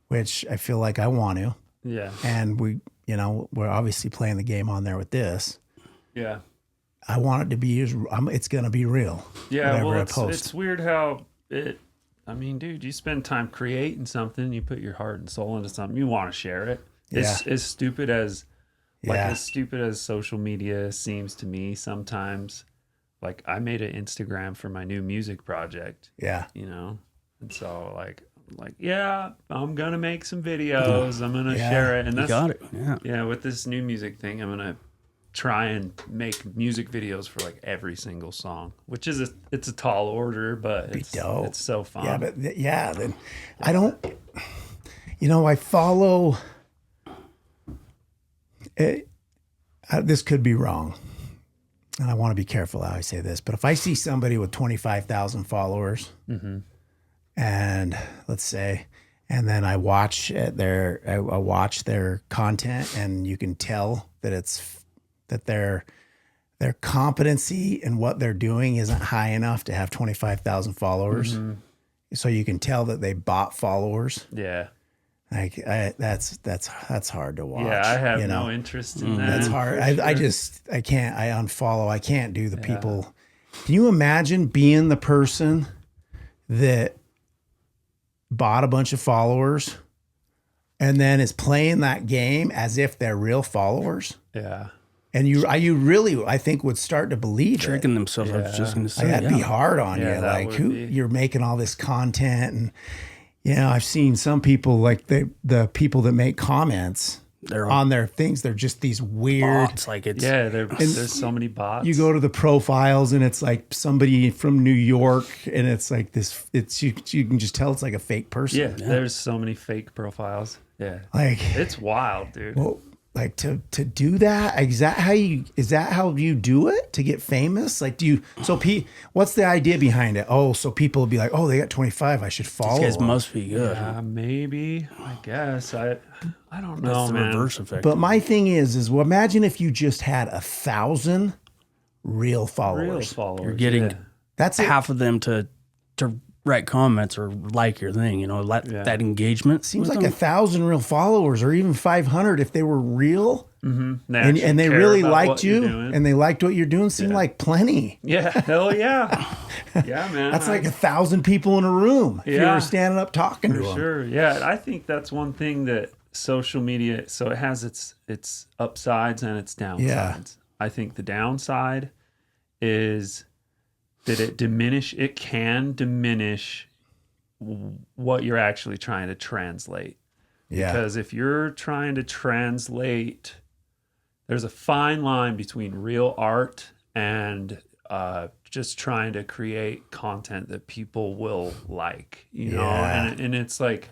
which I feel like I want to, Yeah. and we're obviously playing the game on there with this. Yeah. I want it to be it's gonna be real. Yeah. Whatever Well, I post. it's weird how I mean, dude, you spend time creating something, you put your heart and soul into something, you want to share it. It's as stupid as social media seems to me sometimes. Like I made an Instagram for my new music project. Yeah. You know? And so like, yeah, I'm gonna make some videos. I'm gonna share it. And that's got it. Yeah. Yeah, with this new music thing, I'm gonna try and make music videos for like every single song, which is it's a tall order, but it's so fun. Yeah, but then I don't. I follow. This could be wrong, and I want to be careful how I say this. But if I see somebody with 25,000 followers, and let's say, and then I watch their content, and you can tell that their competency in what they're doing isn't high enough to have 25,000 followers. So you can tell that they bought followers. Yeah. Like that's hard to watch. Yeah, I have no interest in that. That's hard. Sure. I can't. I unfollow. I can't do the people. Can you imagine being the person that bought a bunch of followers and then is playing that game as if they're real followers? Yeah. And you really, I think, would start to believe Tricking it. themselves. I was just going to say, That'd be hard on you. that Like would be. you're making all this content, and I've seen some people like the people that make comments They're on their things. They're just these weird. bots. Like it's There's so many bots. You go to the profiles, and it's like somebody from New York, and it's like this. It's you can just tell it's like a fake person. Yeah, there's so many fake profiles. Yeah, Like it's wild, dude. well, like to do that, is that how you do it to get famous? Like what's the idea behind it? Oh, so people will be like, oh, they got 25, I should follow these guys them. must be good. Maybe, I guess. I don't know, That's the man. reverse effect. But my thing is well, imagine if you just had 1,000 real followers. Real followers. You're getting That's it. half of them to write comments or like your thing, that engagement. Seems with like them. 1,000 real followers, or even 500 if they were real. They And actually they care really about liked what you're you, doing. and they liked what you're doing. Seemed like plenty. Yeah, hell yeah. Yeah, man. That's like 1,000 people in a room. If you Yeah. were standing up talking to For them. sure. Yeah, I think that's one thing that social media, so it has its upsides and its downsides. Yeah. I think the downside is that it can diminish what you're actually trying to translate. Yeah. Because if you're trying to translate, there's a fine line between real art and just trying to create content that people will like, Yeah. and it's like,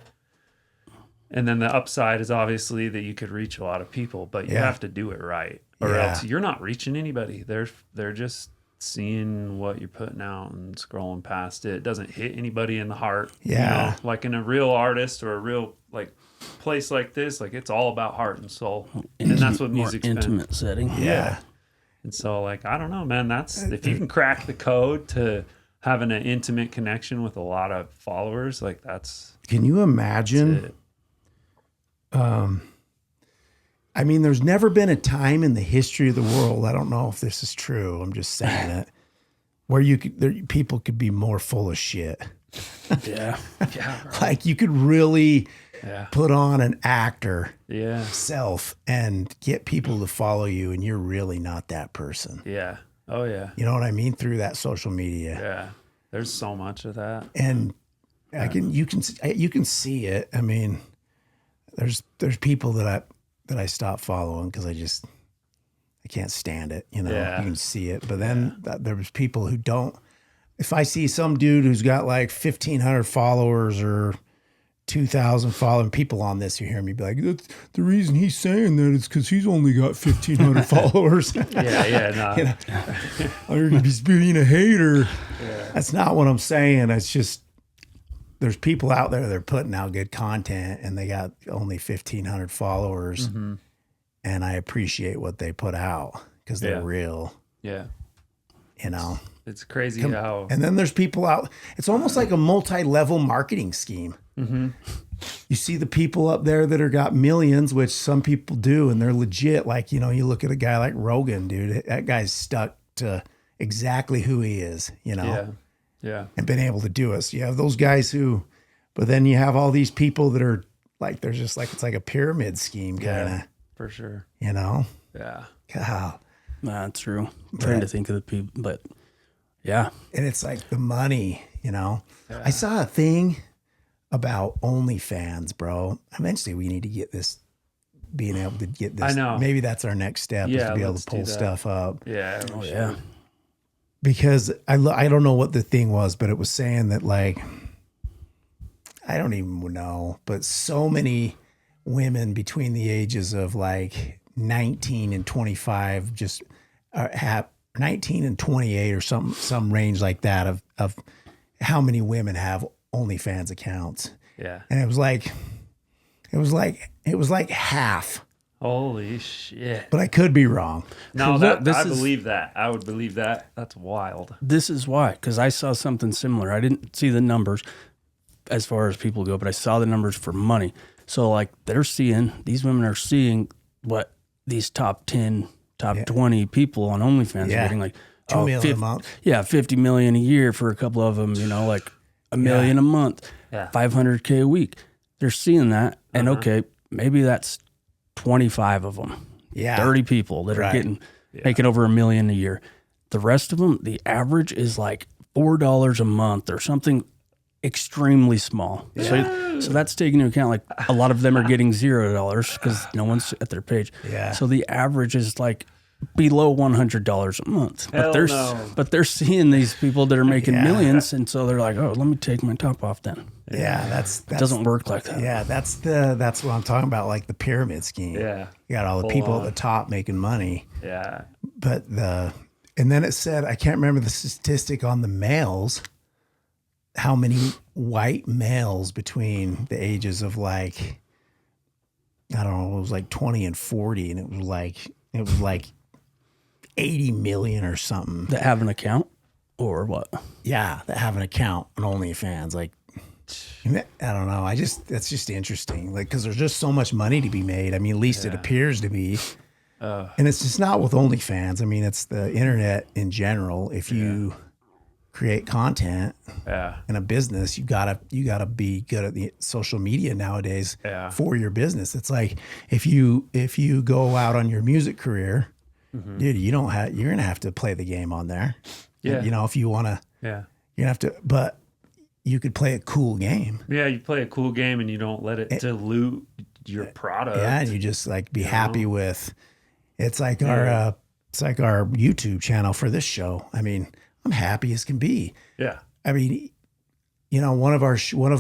and then the upside is obviously that you could reach a lot of people, but you have to do it right, or else you're not reaching anybody. They're just seeing what you're putting out and scrolling past it. It doesn't hit anybody in the heart. Yeah. Like in a real artist or a real like place like this, like it's all about heart and soul, and that's what more music's intimate been. setting. Yeah. And so like I don't know, man. That's if you can crack the code to having an intimate connection with a lot of followers, like that's Can you imagine? it. I mean, there's never been a time in the history of the world, I don't know if this is true, I'm just saying it, where people could be more full of shit. Yeah. Yeah. Right. Like you could really Yeah. put on an actor Yeah. self and get people to follow you, and you're really not that person. Yeah. Oh yeah. You know what I mean? Through that social media. Yeah. There's so much of that. And you can see it. I mean, there's people that I stopped following because I can't stand it. You know, Yeah. you can see it. But then there was people who don't. If I see some dude who's got like 1,500 followers or 2,000 following people on this, you hear me be like, "That's the reason he's saying that is because he's only got 1,500 followers." Yeah. No. Or he's being a hater. That's not what I'm saying. It's just there's people out there that are putting out good content and they got only 1,500 followers, and I appreciate what they put out because they're real. Yeah. You know. It's crazy how. And then there's people out. It's almost like a multi-level marketing scheme. You see the people up there that are got millions, which some people do, and they're legit. Like, you know, you look at a guy like Rogan, dude. That guy's stuck to exactly who he is, you know. Yeah. Yeah. And been able to do it. So you have those guys who, but then you have all these people that are like, they're just like, it's like a pyramid scheme kind of, For sure. you know? Yeah. God. That's true. I'm trying to think of the people, but yeah. And it's like the money, you know? I saw a thing about OnlyFans, bro. Eventually we need to get this, being able to get this. I know. Maybe that's our next step is Yeah, to be able let's to pull do that. stuff up. Yeah. Oh yeah. Because I don't know what the thing was, but it was saying that like, I don't even know, but so many women between the ages of like 19 and 25 just have 19 and 28 or some range like that of how many women have OnlyFans accounts. Yeah. And it was like half, Holy shit. but I could be wrong. No, Look, I believe that. I would believe that. That's wild. This is why, because I saw something similar. I didn't see the numbers as far as people go, but I saw the numbers for money. So like these women are seeing what these top 10, top 20 people on OnlyFans are getting, like 2 million a month. Yeah, 50 million a year for a couple of them, you know, like $1 million a month, Yeah. 500K a week. They're seeing that. And okay, maybe that's 25 of them. Yeah. 30 people that are making over $1 million a year. The rest of them, the average is like $4 a month or something extremely small. So that's taking into account, like a lot of them are getting $0 because no one's at their page. Yeah. So the average is like below $100 a month. But they're seeing these people that are making millions, and so they're like, oh, let me take my top off then. Yeah, that's It doesn't work like that. Yeah, that's what I'm talking about, like the pyramid scheme. Yeah. You got all the Full people on. at the top making money. Yeah. But and then it said, I can't remember the statistic on the males, how many white males between the ages of like, I don't know, it was like 20 and 40, and it was like 80 million or something. That have an account or what? Yeah, that have an account on OnlyFans. Like, I don't know. That's just interesting. Like, because there's just so much money to be made. I mean, at least it appears to be. And it's just not with OnlyFans. I mean, it's the internet in general. If you create content in a business, you gotta be good at the social media nowadays for your business. It's like if you go out on your music career, dude, you're gonna have to play the game on there. Yeah. You know, if you wanna, you're gonna have to. But you could play a cool game. Yeah, you play a cool game and you don't let it dilute your product. Yeah, and you just like be happy with. It's like our YouTube channel for this show. I mean, I'm happy as can be. Yeah. I mean, you know, one of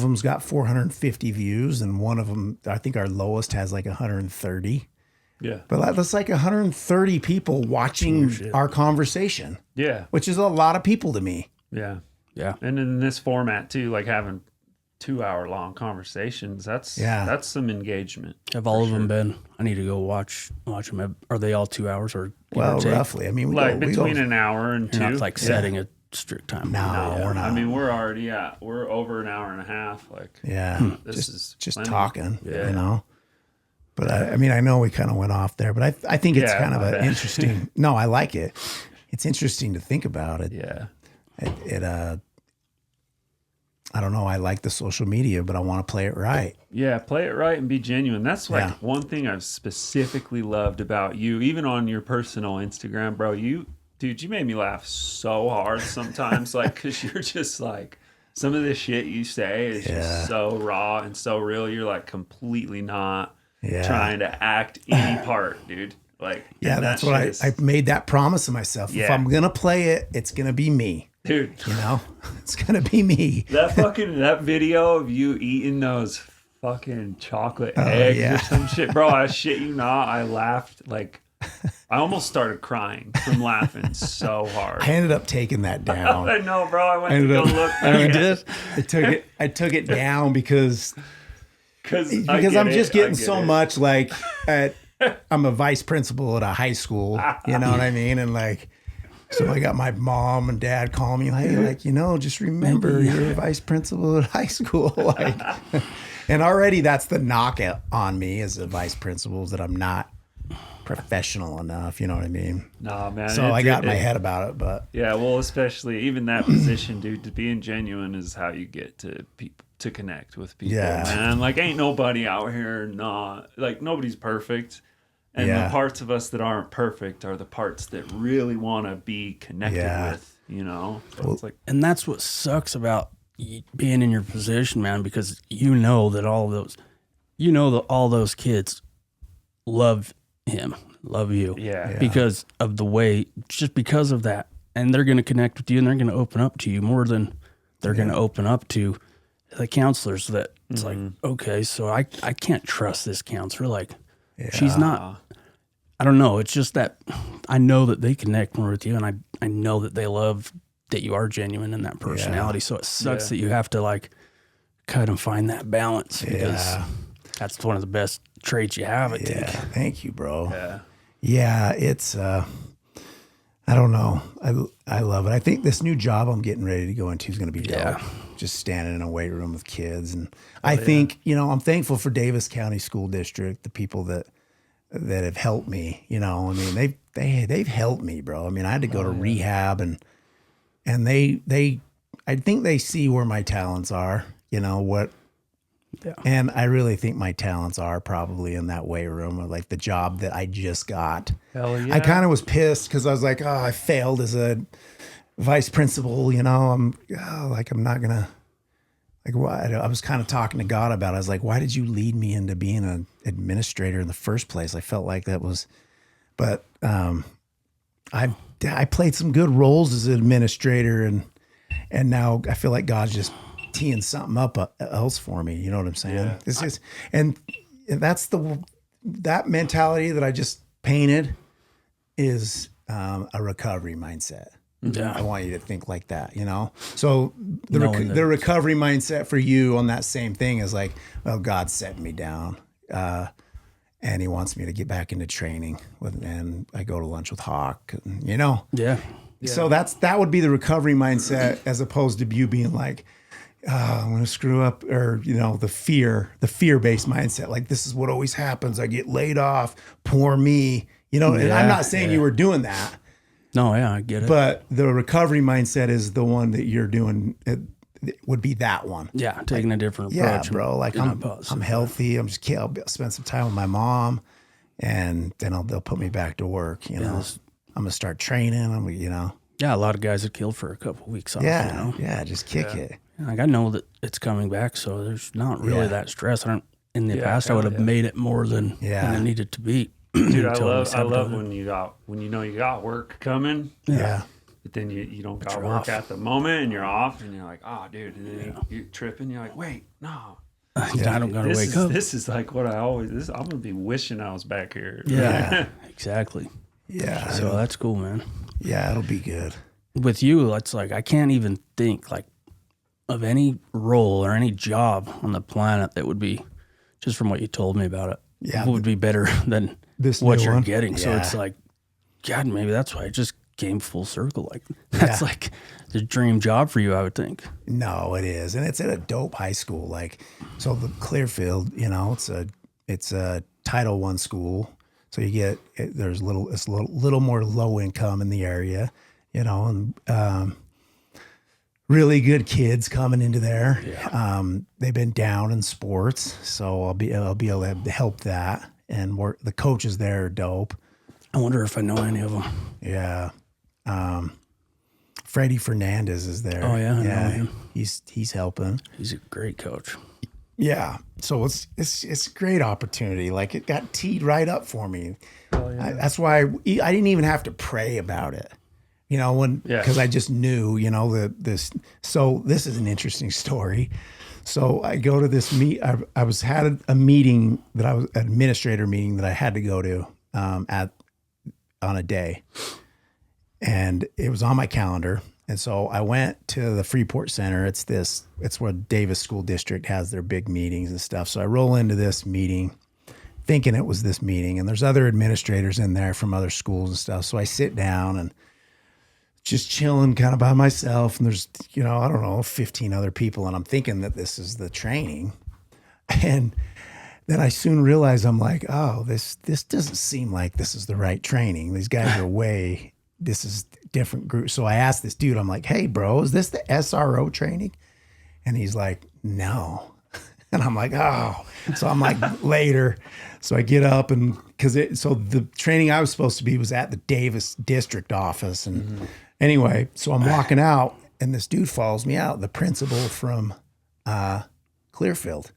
them's got 450 views, and one of them, I think our lowest has like 130. Yeah. But that's like 130 people watching our conversation. Yeah. Which is a lot of people to me. Yeah. Yeah. And in this format too, like having 2-hour long conversations, that's some engagement. Have all of them been? I need to go watch them. Are they all 2 hours or? Well, roughly. I mean, between an hour and You're two. not like setting a strict time. No, we're not. I mean, we're already we're over an hour and a half. Like, this is just plenty. talking, you know. But I mean, I know we kind of went off there, but I think it's kind of an interesting. No, I like it. It's interesting to think about it. Yeah. I don't know. I like the social media, but I want to play it right. Yeah, play it right and be genuine. That's like Yeah. one thing I've specifically loved about you, even on your personal Instagram, bro. Dude, you made me laugh so hard sometimes, like, because you're just like, some of the shit you say is just so raw and so real. You're like completely not trying to act any part, dude. Like, Yeah, that's what I made that promise to myself. If I'm going to play it, it's going to be me. Dude, you know, it's going to be me. That video of you eating those fucking chocolate eggs or some shit, bro. I shit you not. I laughed like I almost started crying from laughing so hard. I ended up taking that down. I know, bro. I went to go look. I did. I took it down because I'm just getting so much like I'm a vice principal at a high school. You know what I mean? And like, so I got my mom and dad calling me, hey, like, you know, just remember you're a vice principal at high school. Like, and already that's the knock on me as a vice principal is that I'm not professional enough. You know what I mean? Nah, man. So I got in my head about it, but yeah, well, especially even that position, dude, to being genuine is how you get to people, to connect with people, man. Like, ain't nobody out here nobody's perfect. And the parts of us that aren't perfect are the parts that really want to be connected with, you know? So it's like, and that's what sucks about being in your position, man, because you know that all those kids love him, love you. Yeah. Because of the way, just because of that. And they're going to connect with you and they're going to open up to you more than they're going to open up to the counselors that it's like, okay, so I can't trust this counselor. Like, she's not, I don't know. It's just that I know that they connect more with you, and I know that they love that you are genuine in that personality. So it sucks that you have to like kind of find that balance because that's one of the best traits you have, I think. Thank you, bro. yeah. It's I don't know. I love it. I think this new job I'm getting ready to go into is going to be dope. Just standing in a weight room with kids, and I think, you know, I'm thankful for Davis County School District, the people that have helped me. You know, I mean, they've helped me, bro. I mean, I had to go to rehab, and they I think they see where my talents are. You know what? Yeah. And I really think my talents are probably in that weight room, or like the job that I just got. Hell yeah. I kind of was pissed because I was like, oh, I failed as a vice principal. You know, I'm not gonna. Like, why? I was kind of talking to God about it. I was like, why did you lead me into being an administrator in the first place? I felt like that was, but I played some good roles as an administrator, and now I feel like God's just teeing something up else for me. You know what I'm saying? Yeah. This is, and that's that mentality that I just painted is a recovery mindset. Yeah. I want you to think like that, you know? So the recovery mindset for you on that same thing is like, well, God's setting me down. And he wants me to get back into training and I go to lunch with Hawk, you know? Yeah. So that would be the recovery mindset as opposed to you being like, I'm going to screw up, or, you know, the fear-based mindset. Like, this is what always happens. I get laid off, poor me, you know? And I'm not saying you were doing that. No, I get it. But the recovery mindset is the one that you're doing. It would be that one. Yeah, taking a different approach. Yeah, bro. Like, I'm healthy. I'll spend some time with my mom, and then they'll put me back to work. You know, I'm gonna start training. You know. Yeah, a lot of guys are killed for a couple of weeks off. Yeah, you know? Yeah, just kick it. Like, I know that it's coming back, so there's not really that stress. In the past, I would have made it more than it needed to be. Dude, I love when you know you got work coming. Yeah. But then you don't got work at the moment and you're off and you're like, oh, dude. And then you're tripping. You're like, wait, no. I don't got to wake up. This is like what I'm going to be wishing I was back here. Yeah, exactly. Yeah. So that's cool, man. Yeah, it'll be good. With you, it's like I can't even think like of any role or any job on the planet that would be, just from what you told me about it, would be better than what you're getting. So it's like, God, maybe that's why it just came full circle. Like, that's like the dream job for you, I would think. No, it is. And it's at a dope high school. Like, so the Clearfield, you know, it's a Title I school. So you get, it's a little more low income in the area, you know, and really good kids coming into there. They've been down in sports, so I'll be able to help that. And the coaches there are dope. I wonder if I know any of them. Yeah. Freddie Fernandez is there. Oh, yeah, I know him. He's helping. He's a great coach. Yeah. So it's a great opportunity. Like, it got teed right up for me. That's why I didn't even have to pray about it. You know, because I just knew, you know, this. So this is an interesting story. So I go to this had a meeting an administrator meeting that I had to go to on a day, and it was on my calendar. And so I went to the Freeport Center. It's where Davis School District has their big meetings and stuff. So I roll into this meeting thinking it was this meeting, and there's other administrators in there from other schools and stuff. So I sit down and just chilling kind of by myself. And there's, you know, I don't know, 15 other people. And I'm thinking that this is the training. And then I soon realize I'm like, oh, this doesn't seem like this is the right training. These guys are this is different group. So I asked this dude, I'm like, hey, bro, is this the SRO training? And he's like, no. And I'm like, oh. So I'm like, later. So I get up and so the training I was supposed to be was at the Davis district office. And anyway, so I'm walking out and this dude follows me out, the principal from Clearfield.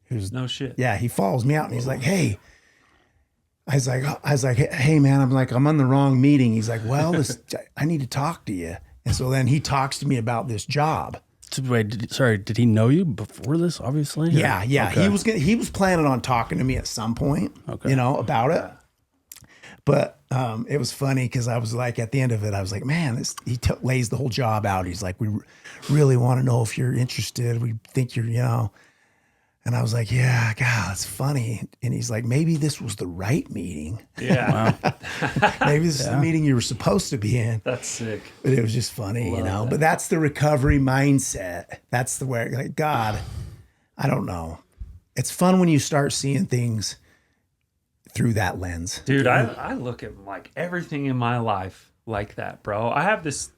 Who's no shit. Yeah, he follows me out and he's like, hey. I was like, hey man, I'm on the wrong meeting. He's like, well, I need to talk to you. And so then he talks to me about this job. Wait, did he know you before this, obviously? Yeah. Okay. He was planning on talking to me at some point, you know, about it. But it was funny because I was like, at the end of it, I was like, man, he lays the whole job out. He's like, we really want to know if you're interested. We think you're, you know. And I was like, yeah, God, that's funny. And he's like, maybe this was the right meeting. Yeah. Maybe this is the meeting you were supposed to be in. That's sick. But it was just funny, you know. That. But that's the recovery mindset. That's the way, like, God, I don't know. It's fun when you start seeing things through that lens. Dude, I look at like everything in my life like that, bro. I have this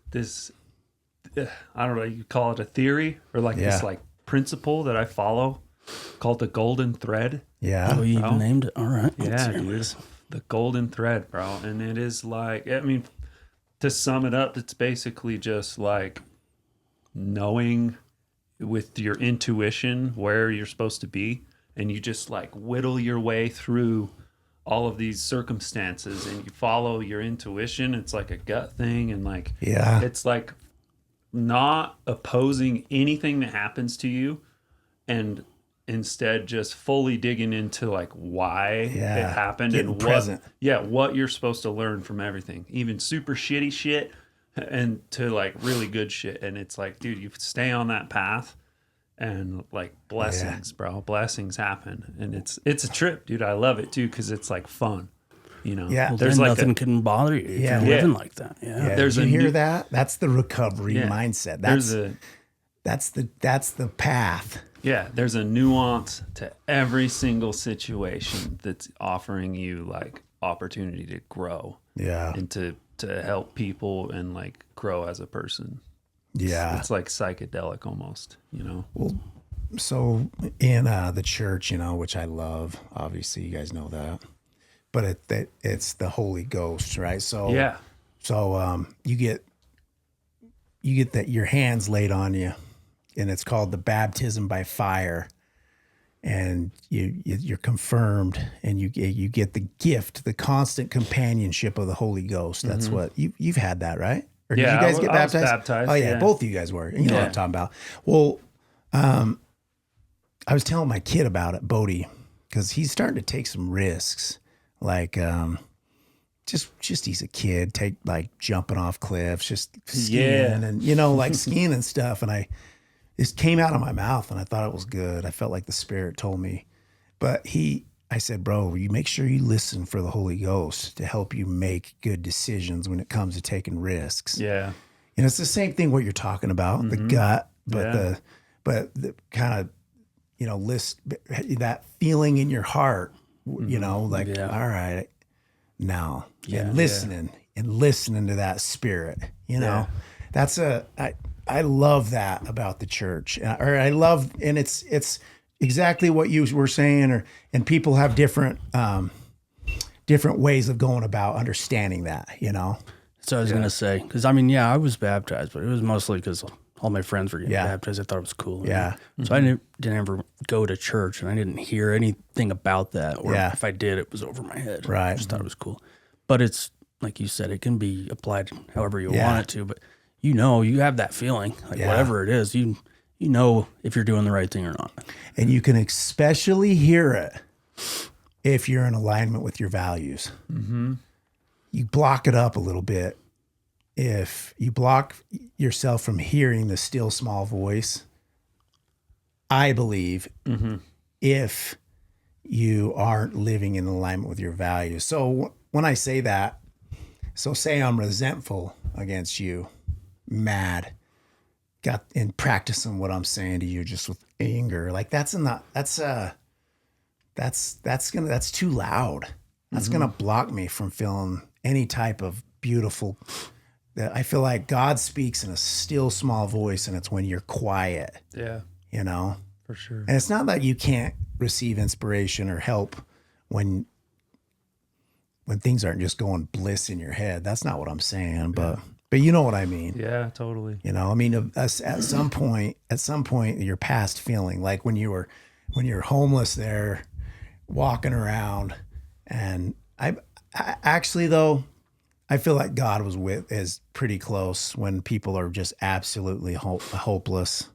I don't know, you call it a theory or like this like principle that I follow called the golden thread. Yeah. Oh, you even named it. All right. Yeah, dude. The golden thread, bro. And it is like, I mean, to sum it up, it's basically just like knowing with your intuition where you're supposed to be. And you just like whittle your way through all of these circumstances and you follow your intuition. It's like a gut thing. And like, it's like not opposing anything that happens to you and instead just fully digging into like why it happened. Getting and present. what you're supposed to learn from everything, even super shitty shit and to like really good shit. And it's like, dude, you stay on that path and like blessings, bro, blessings happen. And it's a trip, dude. I love it too. Cause it's like fun, you know. Well, there's like nothing can bother you if you're living like that. There's Did you hear that? That's the recovery mindset. That's the path. Yeah, there's a nuance to every single situation that's offering you like opportunity to grow. Yeah. And to help people and like grow as a person. Yeah. It's like psychedelic almost, you know. Well, so in the church, you know, which I love, obviously you guys know that. But it's the Holy Ghost, right? So you get that your hands laid on you. And it's called the baptism by fire, and you're confirmed, and you get the gift, the constant companionship of the Holy Ghost. That's what you've had that, right? Or did you guys get baptized? I was baptized? Oh yeah, both of you guys were. You know what I'm talking about. Well, I was telling my kid about it, Bodie, because he's starting to take some risks, like just he's a kid, take like jumping off cliffs, just skiing, and you know, like skiing and stuff, and this came out of my mouth and I thought it was good. I felt like the Spirit told me. But I said, bro, you make sure you listen for the Holy Ghost to help you make good decisions when it comes to taking risks. Yeah. And it's the same thing what you're talking about, the gut, but the kind of, you know, that feeling in your heart, you know, like, all right, now, and listening to that Spirit, you know, that's I love that about the church, or I love, and it's exactly what you were saying, and people have different ways of going about understanding that, you know. So I was gonna say, because I mean, yeah, I was baptized, but it was mostly because all my friends were getting Yeah. baptized. I thought it was cool. Yeah. So I didn't ever go to church, and I didn't hear anything about that. Or Yeah. if I did, it was over my head. Right. I just thought it was cool. But it's like you said, it can be applied however you Yeah. want it to. But you have that feeling, like Yeah. whatever it is, you know if you're doing the right thing or not. And you can especially hear it if you're in alignment with your values. You block it up a little bit. If you block yourself from hearing the still small voice, I believe, if you aren't living in alignment with your values. So when I say that, so say I'm resentful against you, mad, got in practicing what I'm saying to you just with anger, like that's too loud. That's gonna block me from feeling any type of beautiful. That I feel like God speaks in a still small voice, and it's when you're quiet, Yeah, you know. for sure. And it's not that you can't receive inspiration or help when things aren't just going bliss in your head. That's not what I'm saying, but you know what I mean. Yeah, totally. You know, I mean, at some point, you're past feeling like when you're homeless there, walking around, and I actually though, I feel like God is pretty close when people are just absolutely hopeless.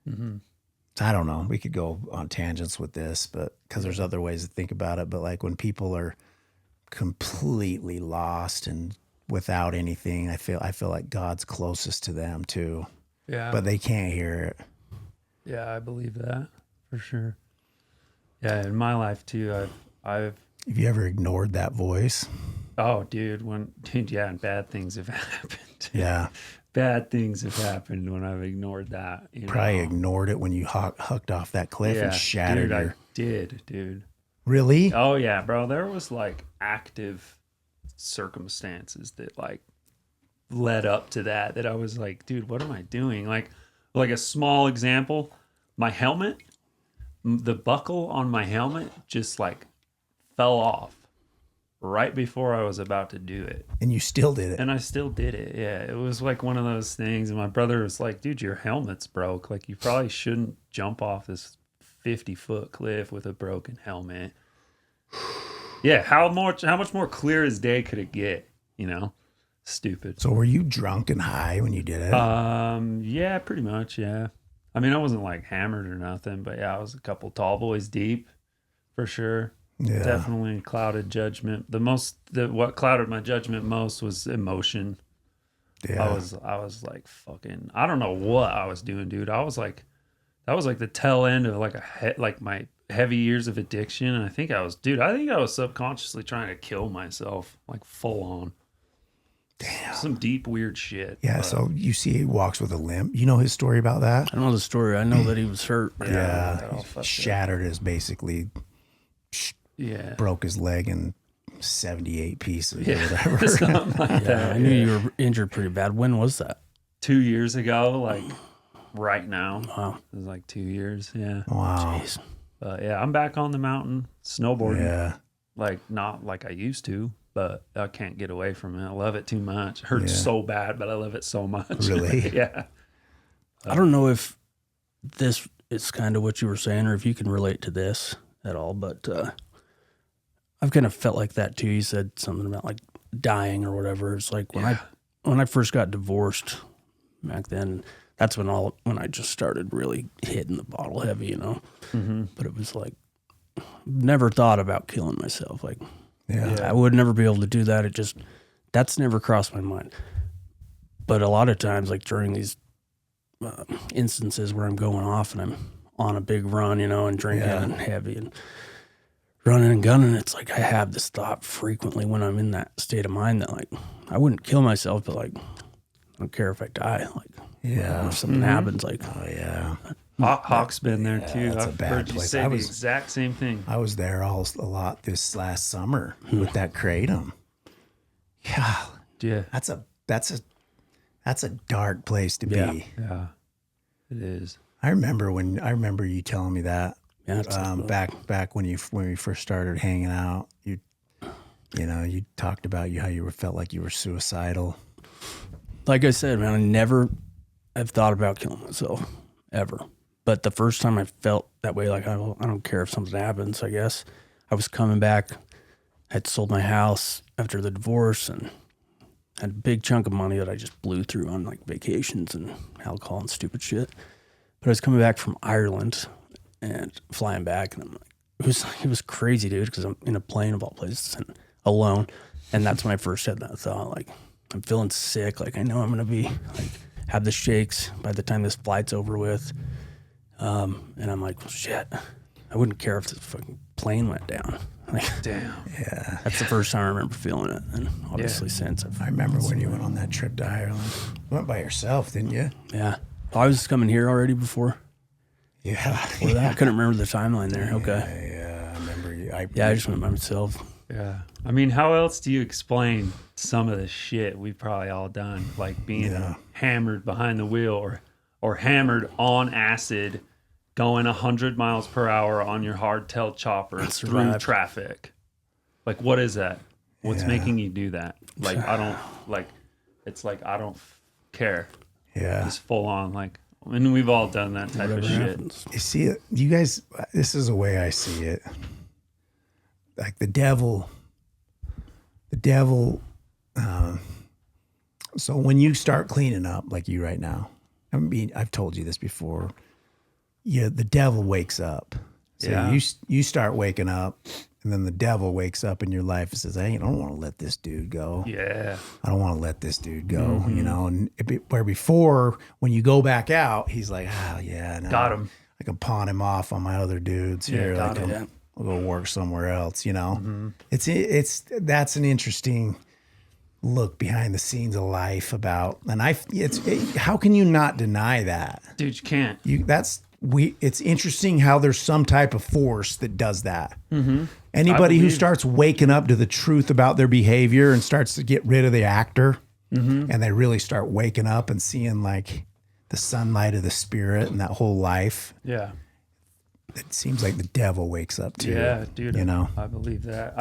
I don't know. We could go on tangents with this, but because there's other ways to think about it. But like when people are completely lost and without anything, I feel like God's closest to them too. Yeah, But they can't hear it. yeah, I believe that for sure. Yeah, in my life too, I've Have you ever ignored that voice? oh, dude, yeah, and bad things have happened. Yeah. Bad things have happened when I've ignored that. You Probably know? ignored it when you hucked off that cliff and shattered dude, your. I did, dude. Really? Oh yeah, bro. There was like active circumstances that like led up to that I was like, dude, what am I doing? Like a small example, my helmet, the buckle on my helmet just like fell off right before I was about to do it. And you still did it. And I still did it. Yeah. It was like one of those things. And my brother was like, dude, your helmet's broke. Like, you probably shouldn't jump off this 50-foot cliff with a broken helmet. Yeah. How much more clear as day could it get? You know? Stupid. So were you drunk and high when you did it? Yeah, pretty much. Yeah. I mean, I wasn't like hammered or nothing, but yeah, I was a couple tall boys deep for sure. Yeah. Definitely clouded judgment. What clouded my judgment most was emotion. Yeah. I was like fucking, I don't know what I was doing, dude. That was like the tail end of like my heavy years of addiction. And I think I was subconsciously trying to kill myself, like full on. Damn. Some deep weird shit. Yeah. but- So you see, he walks with a limp. You know his story about that? I know the story. I know that he was hurt. that all He fucked up. shattered his basically Yeah. broke his leg in 78 pieces Yeah. or whatever. Something like Yeah, that. I knew you were injured pretty bad. When was that? 2 years ago, like right now. Wow. It was like 2 years. Yeah. Wow. Jeez. But yeah, I'm back on the mountain snowboarding. Yeah. Like not like I used to, but I can't get away from it. I love it too much. It hurts Yeah. so bad, but I love it so much. Really? Yeah. I don't know if this is kind of what you were saying or if you can relate to this at all, but I've kind of felt like that too. You said something about like dying or whatever. It's like when I first got divorced back then, that's when I just started really hitting the bottle heavy, you know. Mm-hmm. But it was like never thought about killing myself. Like Yeah. I would never be able to do that. That's never crossed my mind. But a lot of times, like during these instances where I'm going off and I'm on a big run, you know, and drinking and heavy and running and gunning, it's like I have this thought frequently when I'm in that state of mind that like I wouldn't kill myself, but like I don't care if I die. Like Yeah. if something happens, like Oh yeah. Hawk's been there too. that's a I've bad heard you place. say I the was- exact same thing. I was there a lot this last summer with that kratom. Yeah. Yeah. That's That's a dark place to Yeah. be. Yeah, it is. I remember you telling me that. Yeah, it's Back when we first started hanging out, you talked about how you felt like you were suicidal. like I said, man, I never have thought about killing myself ever. But the first time I felt that way, like I don't care if something happens. I guess I was coming back. Had sold my house after the divorce and had a big chunk of money that I just blew through on like vacations and alcohol and stupid shit. But I was coming back from Ireland and flying back, and I'm like, it was crazy, dude, because I'm in a plane of all places and alone. And that's when I first had that thought, like, I'm feeling sick. Like, I know I'm going to be like, have the shakes by the time this flight's over with. And I'm like, well, shit, I wouldn't care if the fucking plane went down. Like, Damn. Yeah. that's the first time I remember feeling it. And obviously since I remember when you went on that trip to Ireland. You went by yourself, didn't you? yeah. Oh, I was coming here already before. Yeah. Well, I couldn't remember the timeline there. Okay. Yeah, I remember you. I just went by myself. Yeah. I mean, how else do you explain some of the shit we've probably all done, like being hammered behind the wheel or hammered on acid, going 100 miles per hour on your hardtail chopper through traffic? Like, what is that? What's making you do that? Like, I don't care. Yeah. Just full on, like, and we've all done that type of shit. Happens. You see it, you guys, this is the way I see it. Like the devil, so when you start cleaning up like you right now, I mean, I've told you this before, the devil wakes up. So you start waking up, and then the devil wakes up in your life and says, hey, I don't want to let this dude go. Yeah. I don't want to let this dude go, and where before, when you go back out, he's like, oh, yeah. No, Got him. I can pawn him off on my other dudes here. got Like, him. I'll go work somewhere else, It's that's an interesting look behind the scenes of life about, and how can you not deny that? Dude, you can't. It's interesting how there's some type of force that does that. Anybody who starts waking up to the truth about their behavior and starts to get rid of the actor, and they really start waking up and seeing like the sunlight of the spirit and that whole life. Yeah. It seems like the devil wakes up too. Yeah, dude. I believe that.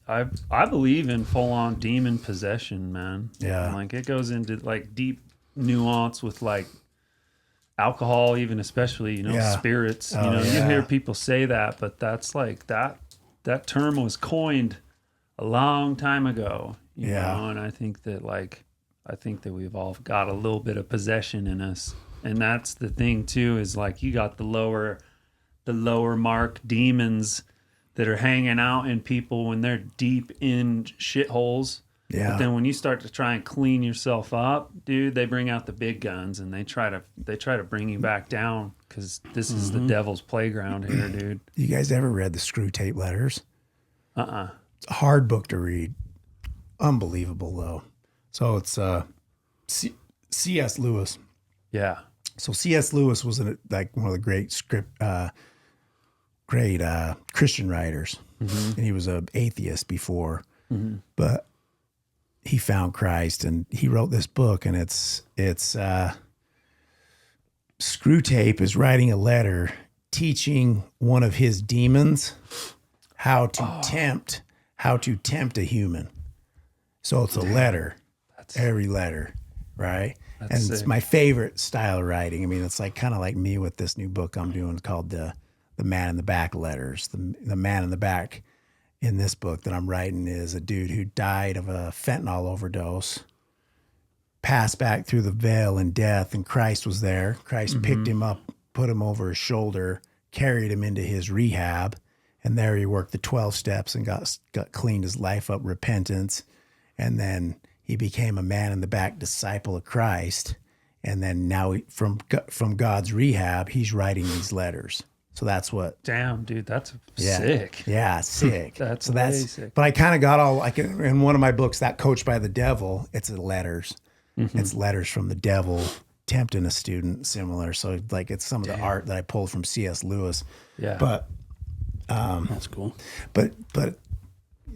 I believe in full on demon possession, man. Yeah. And, like, it goes into like deep nuance with like alcohol, even especially, spirits. You hear people say that, but that's like that term was coined a long time ago. You know, and I think that we've all got a little bit of possession in us. And that's the thing too, is like you got the lower mark demons that are hanging out in people when they're deep in shitholes. Yeah. But then when you start to try and clean yourself up, dude, they bring out the big guns and they try to bring you back down, because this is the devil's playground here, dude. You guys ever read the Screw Tape Letters? It's a hard book to read. Unbelievable though. So it's C.S. Lewis. Yeah. So C.S. Lewis was like one of the great Christian writers, and he was an atheist before, but he found Christ and he wrote this book, and it's Screw Tape is writing a letter teaching one of his demons how to tempt a human. So it's a letter, every letter, right? And sick. It's my favorite style of writing. I mean, it's like kind of like me with this new book I'm doing called the Man in the Back letters. The man in the back in this book that I'm writing is a dude who died of a fentanyl overdose, passed back through the veil in death, and Christ was there. Christ picked him up, put him over his shoulder, carried him into his rehab, and there he worked the 12 steps and got cleaned his life up, repentance, and then he became a man in the back disciple of Christ, and then now from God's rehab, he's writing these letters. So that's what. Damn, dude, that's sick. Yeah, sick. That's sick. But I kind of got all like in one of my books, that Coached by the Devil. It's letters. It's letters from the devil tempting a student, similar. So like it's some of the art that I pulled from C.S. Lewis. Yeah, but that's cool. But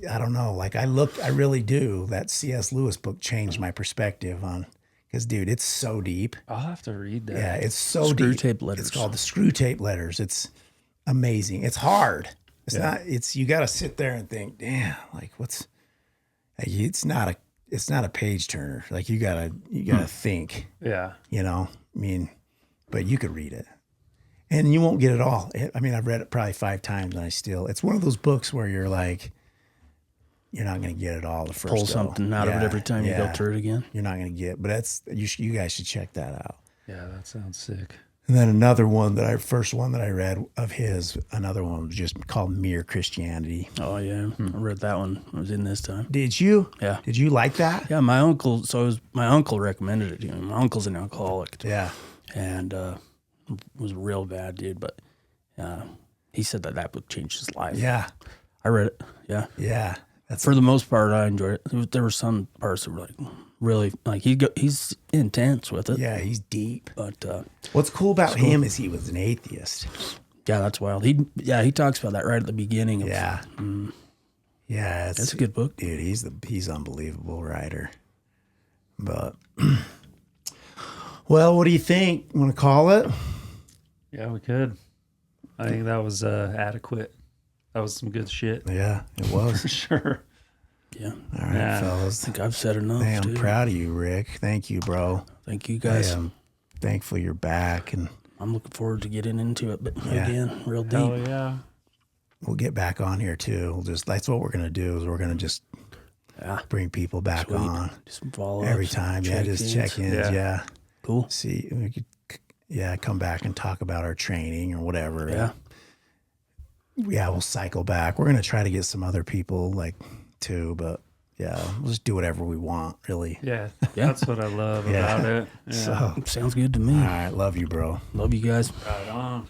I don't know. Like I really do. That C.S. Lewis book changed my perspective on, Because, dude, it's so deep. I'll have to read that. Yeah, it's so Screw deep. tape letters. It's called the Screw Tape Letters. It's amazing. It's hard. It's not. It's you got to sit there and think, damn, like what's. It's not a page turner. Like you gotta think. Yeah. You know, I mean, but you could read it, and you won't get it all. I mean, I've read it probably 5 times, and it's one of those books where you're like, you're not going to get it all the first. Pull go. something out of it every time you go through it again. You're not going to get, but you guys should check that out. Yeah, that sounds sick. And then another one first one that I read of his, another one was just called Mere Christianity. Oh yeah, I read that one. I was in this time. Did you? Yeah. Did you like that? Yeah, my uncle. So my uncle recommended it to me. My uncle's an alcoholic. Yeah. And was a real bad dude, but he said that book changed his life. Yeah. I read it. Yeah. Yeah. For the most part, I enjoyed it. There were some parts that were like really like he's intense with it. Yeah, he's deep. But What's cool about him is he was an atheist. yeah, that's wild. He talks about that right at the beginning. Of, Yeah. Yeah, that's a good book, dude. He's unbelievable writer. But well, what do you think? Want to call it? Yeah, we could. I think that was adequate. That was some good shit. Yeah, it was. For sure. Yeah. All right, Yeah. fellas. I think I've said enough. Hey, I'm dude. proud of you, Rick. Thank you, bro. Thank you guys. I'm thankful you're back, and I'm looking forward to getting into it, but Yeah. again, real deep. Hell yeah. we'll get back on here too. That's what we're gonna do. Is we're gonna just Yeah. bring people back Sweet. on Just follow every time. Yeah, just check-ins. Yeah. Yeah. Cool. See, we could, come back and talk about our training or whatever. Yeah. Yeah, we'll cycle back. We're gonna try to get some other people too, but yeah, we'll just do whatever we want, really. Yeah. Yeah. That's what I love Yeah. about it. Yeah. So, Sounds good to me. all right, love you, bro. Love you guys. Right on.